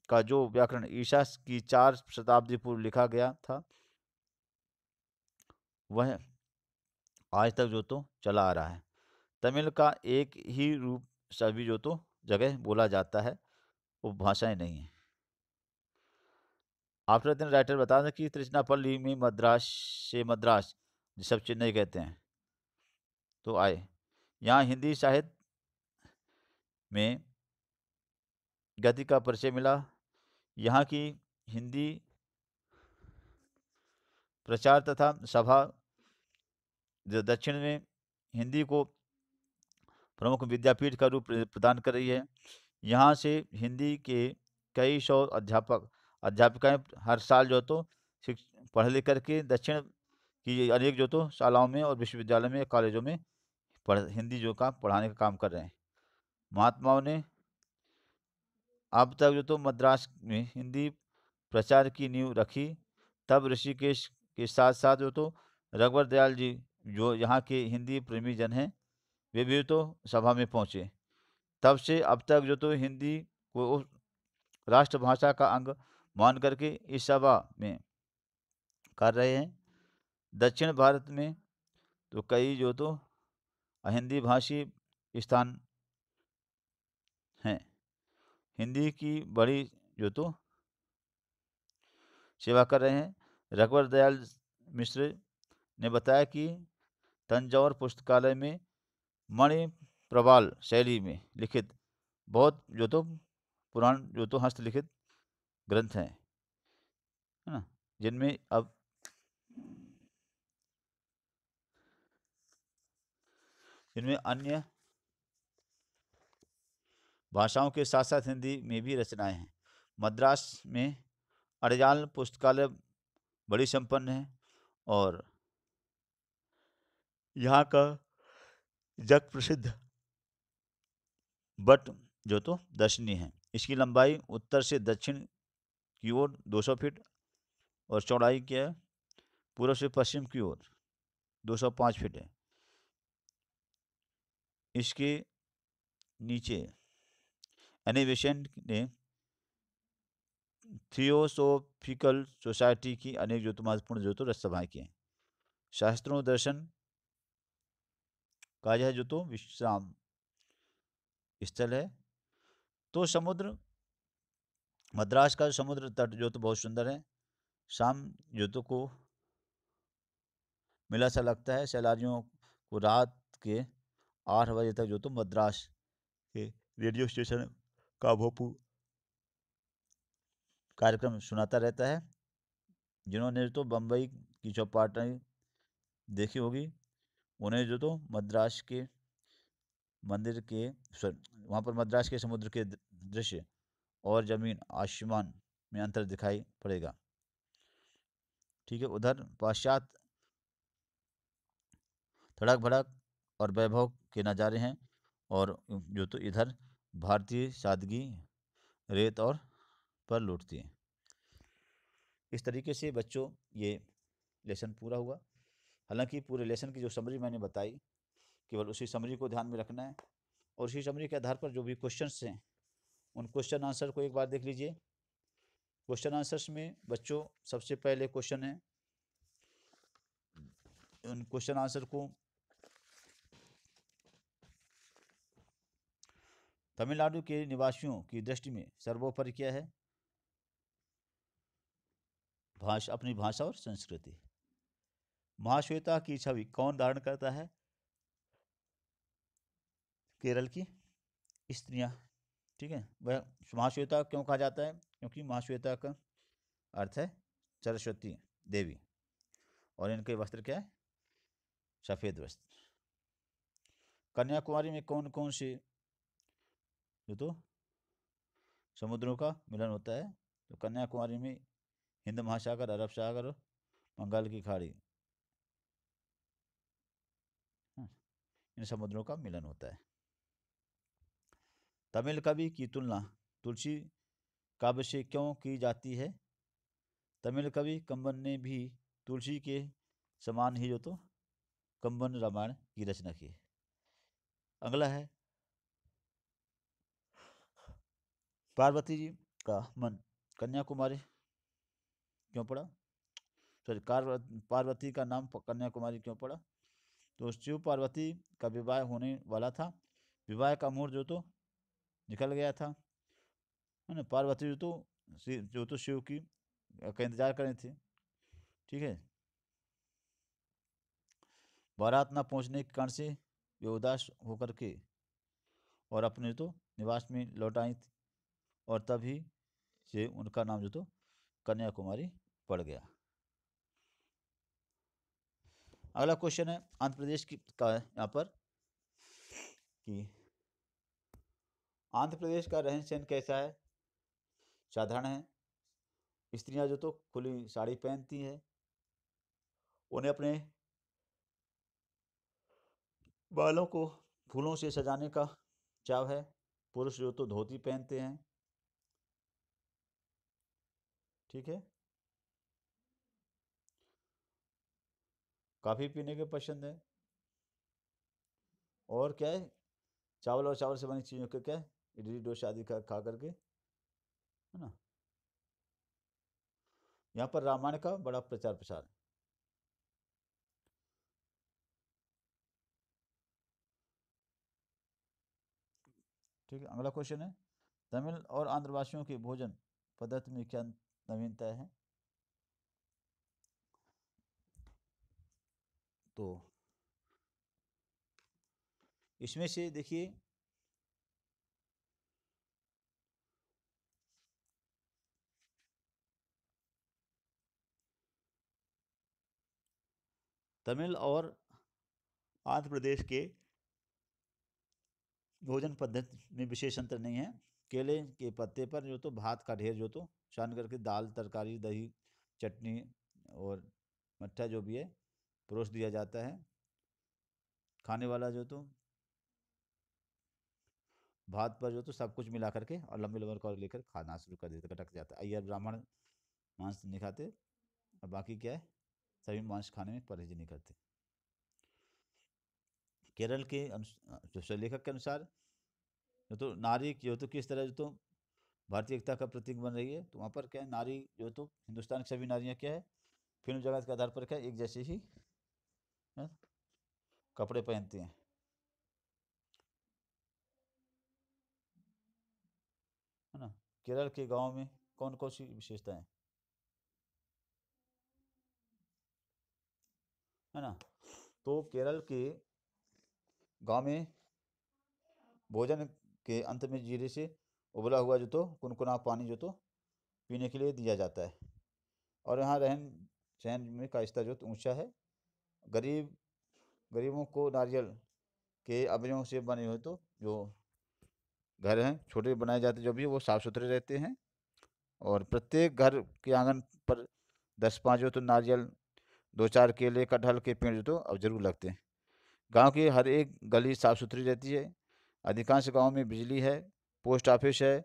का जो व्याकरण ईसा की 4 शताब्दी पूर्व लिखा गया था, वह आज तक जो तो चला आ रहा है। तमिल का एक ही रूप सभी जो तो जगह बोला जाता है, वो भाषाएं नहीं है। आफ्टर दिन राइटर बता दें कि त्रिचनापल्ली में मद्रास से मद्रास, जिसे सब चेन्नई कहते हैं, तो आए। यहाँ हिंदी साहित्य में गति का परिचय मिला। यहाँ की हिंदी प्रचार तथा सभा दक्षिण में हिंदी को प्रमुख विद्यापीठ का रूप प्रदान कर रही है। यहाँ से हिंदी के कई सौ अध्यापिकाएं हर साल जो तो पढ़ लिख करके दक्षिण की अनेक जो तो शालाओं में और विश्वविद्यालय में, कॉलेजों में हिंदी जो का पढ़ाने का काम कर रहे हैं। महात्माओं ने अब तक जो तो मद्रास में हिंदी प्रचार की नींव रखी। तब ऋषिकेश के साथ साथ जो तो रघुवर दयाल जी, जो यहाँ के हिंदी प्रेमी जन हैं, वे भी तो सभा में पहुँचे। तब से अब तक जो तो हिंदी को राष्ट्रभाषा का अंग मान करके इस सभा में कर रहे हैं। दक्षिण भारत में तो कई जो तो हिंदी भाषी स्थान हैं। हिंदी की बड़ी जो तो सेवा कर रहे हैं। रघुवर दयाल मिश्र ने बताया कि तंजौर पुस्तकालय में मणि प्रवाल शैली में लिखित बहुत जो तो पुराण जो तो हस्तलिखित ग्रंथ हैं, है ना, जिनमें अब जिनमें अन्य भाषाओं के साथ साथ हिंदी में भी रचनाएं हैं। मद्रास में अड़जाल पुस्तकालय बड़ी संपन्न है और यहाँ का जग प्रसिद्ध बट जो तो दर्शनीय है। इसकी लंबाई उत्तर से दक्षिण की ओर 200 फीट और चौड़ाई क्या है, पूर्व से पश्चिम की ओर 205 फीट है। इसके नीचे एनिवेशन ने थियोसोफिकल सोसाइटी की अनेक जो तो महत्वपूर्ण जो तो रचसभाएं की हैं। शास्त्रों दर्शन का यह जो तो विश्राम स्थल है। तो समुद्र, मद्रास का समुद्र तट जो तो बहुत सुंदर है। शाम जो तो को मेला सा लगता है। सैलानियों को रात के 8 बजे तक जो तो मद्रास के रेडियो स्टेशन का भोपू कार्यक्रम सुनाता रहता है। जिन्होंने तो बम्बई की चौपाटी देखी होगी, उन्हें जो तो मद्रास के मंदिर के वहाँ पर मद्रास के समुद्र के दृश्य और जमीन आसमान में अंतर दिखाई पड़ेगा। ठीक है। उधर पाश्चात्य धड़क भड़क और वैभव के नज़ारे हैं, और जो तो इधर भारतीय सादगी रेत और पर लौटती है। इस तरीके से बच्चों ये लेसन पूरा हुआ। हालांकि पूरे लेसन की जो समरी मैंने बताई, केवल उसी समरी को ध्यान में रखना है, और उसी समरी के आधार पर जो भी क्वेश्चंस हैं, उन क्वेश्चन आंसर को एक बार देख लीजिए। क्वेश्चन आंसर्स में बच्चों सबसे पहले क्वेश्चन है, उन क्वेश्चन आंसर को तमिलनाडु के निवासियों की दृष्टि में सर्वोपरि क्या है? अपनी भाषा और संस्कृति। महाश्वेता की छवि कौन धारण करता है? केरल की स्त्रियां। ठीक है। वह महाश्वेता क्यों कहा जाता है? क्योंकि महाश्वेता का अर्थ है सरस्वती देवी, और इनके वस्त्र क्या है? सफेद वस्त्र। कन्याकुमारी में कौन कौन से जो तो समुद्रों का मिलन होता है? तो कन्याकुमारी में हिंद महासागर, अरब सागर और बंगाल की खाड़ी, इन समुद्रों का मिलन होता है। तमिल कवि की तुलना तुलसी काव्य से क्यों की जाती है? तमिल कवि कंबन ने भी तुलसी के समान ही जो तो कंबन रामायण की रचना की है। अगला है, पार्वती जी का मन कन्याकुमारी क्यों पड़ा? सॉरी, पार्वती का नाम कन्याकुमारी क्यों पड़ा? तो शिव पार्वती का विवाह होने वाला था। विवाह का मुहूर्त जो तो निकल गया था, है ना। पार्वती जो तो शिव की का इंतजार कर रही थी। ठीक है। बारात न पहुंचने के कारण से वे उदास होकर के और अपने तो निवास में लौट आई थी, और तभी से उनका नाम जो तो कन्याकुमारी पड़ गया। अगला क्वेश्चन है आंध्र प्रदेश की का है यहाँ पर कि आंध्र प्रदेश का रहन सहन कैसा है? साधारण है। स्त्रियां जो तो खुली साड़ी पहनती हैं, उन्हें अपने बालों को फूलों से सजाने का चाव है। पुरुष जो तो धोती पहनते हैं। ठीक है। काफ़ी पीने के पसंद है। और क्या है, चावल और चावल से बनी चीज़ों के क्या है, इडली डोसा आदि खा करके, है ना। यहाँ पर रामायण का बड़ा प्रचार प्रसार है। ठीक है। अगला क्वेश्चन है, तमिल और आंध्रवासियों की भोजन पद्धति में क्या नवीनता है? तो इसमें से देखिए, तमिल और आंध्र प्रदेश के भोजन पद्धति में विशेष अंतर नहीं है। केले के पत्ते पर जो तो भात का ढेर जो तो छान करके दाल तरकारी दही चटनी और मट्ठा जो भी है परोस दिया जाता है। खाने वाला जो तो भात पर जो तो सब कुछ मिला करके और लंबे लंबे कौर लेकर खाना शुरू कर देते, कटक जाता है। अय्यर ब्राह्मण मांस नहीं खाते, और बाकी क्या है, सभी मांस खाने में परहेज नहीं करते। केरल के जो लेखक के अनुसार जो तो नारी जो तो किस तरह जो तो भारतीय एकता का प्रतीक बन रही है, तो वहाँ पर क्या है, नारी जो तो हिंदुस्तान की सभी नारियाँ क्या है, फिल्म जगत के आधार पर क्या है, एक जैसे ही है, कपड़े पहनती हैं। है ना। केरल के गांव में कौन कौन सी विशेषताएं हैं? है ना। तो केरल के गांव में भोजन के अंत में जीरे से उबला हुआ जो तो कुनकुना पानी जो तो पीने के लिए दिया जाता है। और यहाँ रहन सहन में का स्तर जो तो ऊंचा है। गरीब गरीबों को नारियल के अवयवों से बने हुए तो जो घर हैं छोटे बनाए जाते जो भी वो साफ़ सुथरे रहते हैं। और प्रत्येक घर के आंगन पर 10-5 जो तो नारियल, 2-4 केले कटहल के पेड़ जो तो अब जरूर लगते हैं। गांव की हर एक गली साफ़ सुथरी रहती है। अधिकांश गांव में बिजली है, पोस्ट ऑफिस है,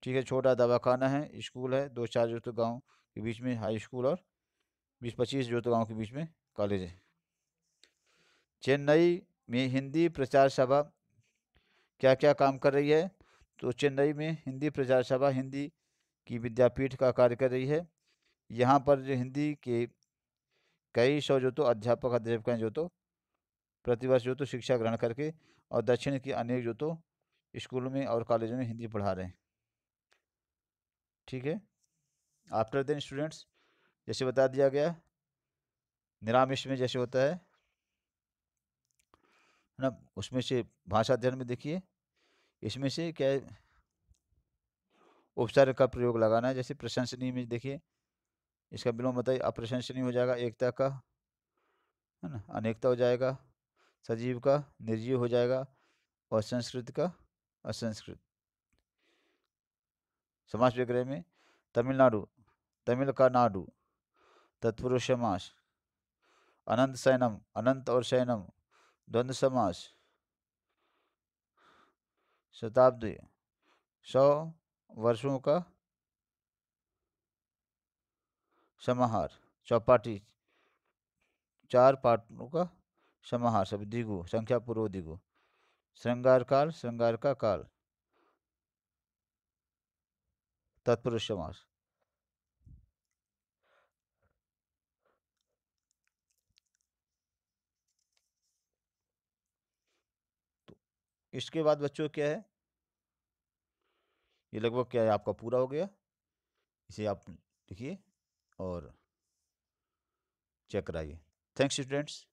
ठीक है, छोटा दवाखाना है, स्कूल है, 2-4 जो तो गांव के बीच में हाई स्कूल, और 20-25 जो तो गांव के बीच में कॉलेज है। चेन्नई में हिंदी प्रचार सभा क्या क्या काम कर रही है? तो चेन्नई में हिंदी प्रचार सभा हिंदी की विद्यापीठ का कार्य कर रही है। यहाँ पर जो हिंदी के कई सौ जो तो अध्यापक अध्यापिकाएं जो तो प्रतिवर्ष जो तो शिक्षा ग्रहण करके और दक्षिण के अनेक जो तो स्कूलों में और कॉलेजों में हिंदी पढ़ा रहे हैं। ठीक है। आफ्टर देन स्टूडेंट्स, जैसे बता दिया गया, निरामिष में जैसे होता है ना, उसमें से भाषा अध्ययन में देखिए, इसमें से क्या है, उपसर्ग का प्रयोग लगाना है। जैसे प्रशंसनीय में देखिए, इसका विलोम बताइए, अप्रशंसनीय हो जाएगा एकता का, है ना, अनेकता हो जाएगा। सजीव का निर्जीव हो जाएगा, और संस्कृत का असंस्कृत। समास विग्रह में तमिलनाडु, तमिल का नाडु, तत्पुरुष समास, अनंत सैनम, अनंत और सैनम, द्वंद्व समास, शताब्दी, 100 वर्षों का समाहार। चौपाटी, 4 पाठों का समाहार। सब द्विगु, संख्या पूर्व द्विगु। श्रृंगार काल, श्रृंगार का काल। तत्पुरुष समास। तो इसके बाद बच्चों क्या है, ये लगभग क्या है आपका पूरा हो गया। इसे आप लिखिए और चेक कराइए। Thanks students.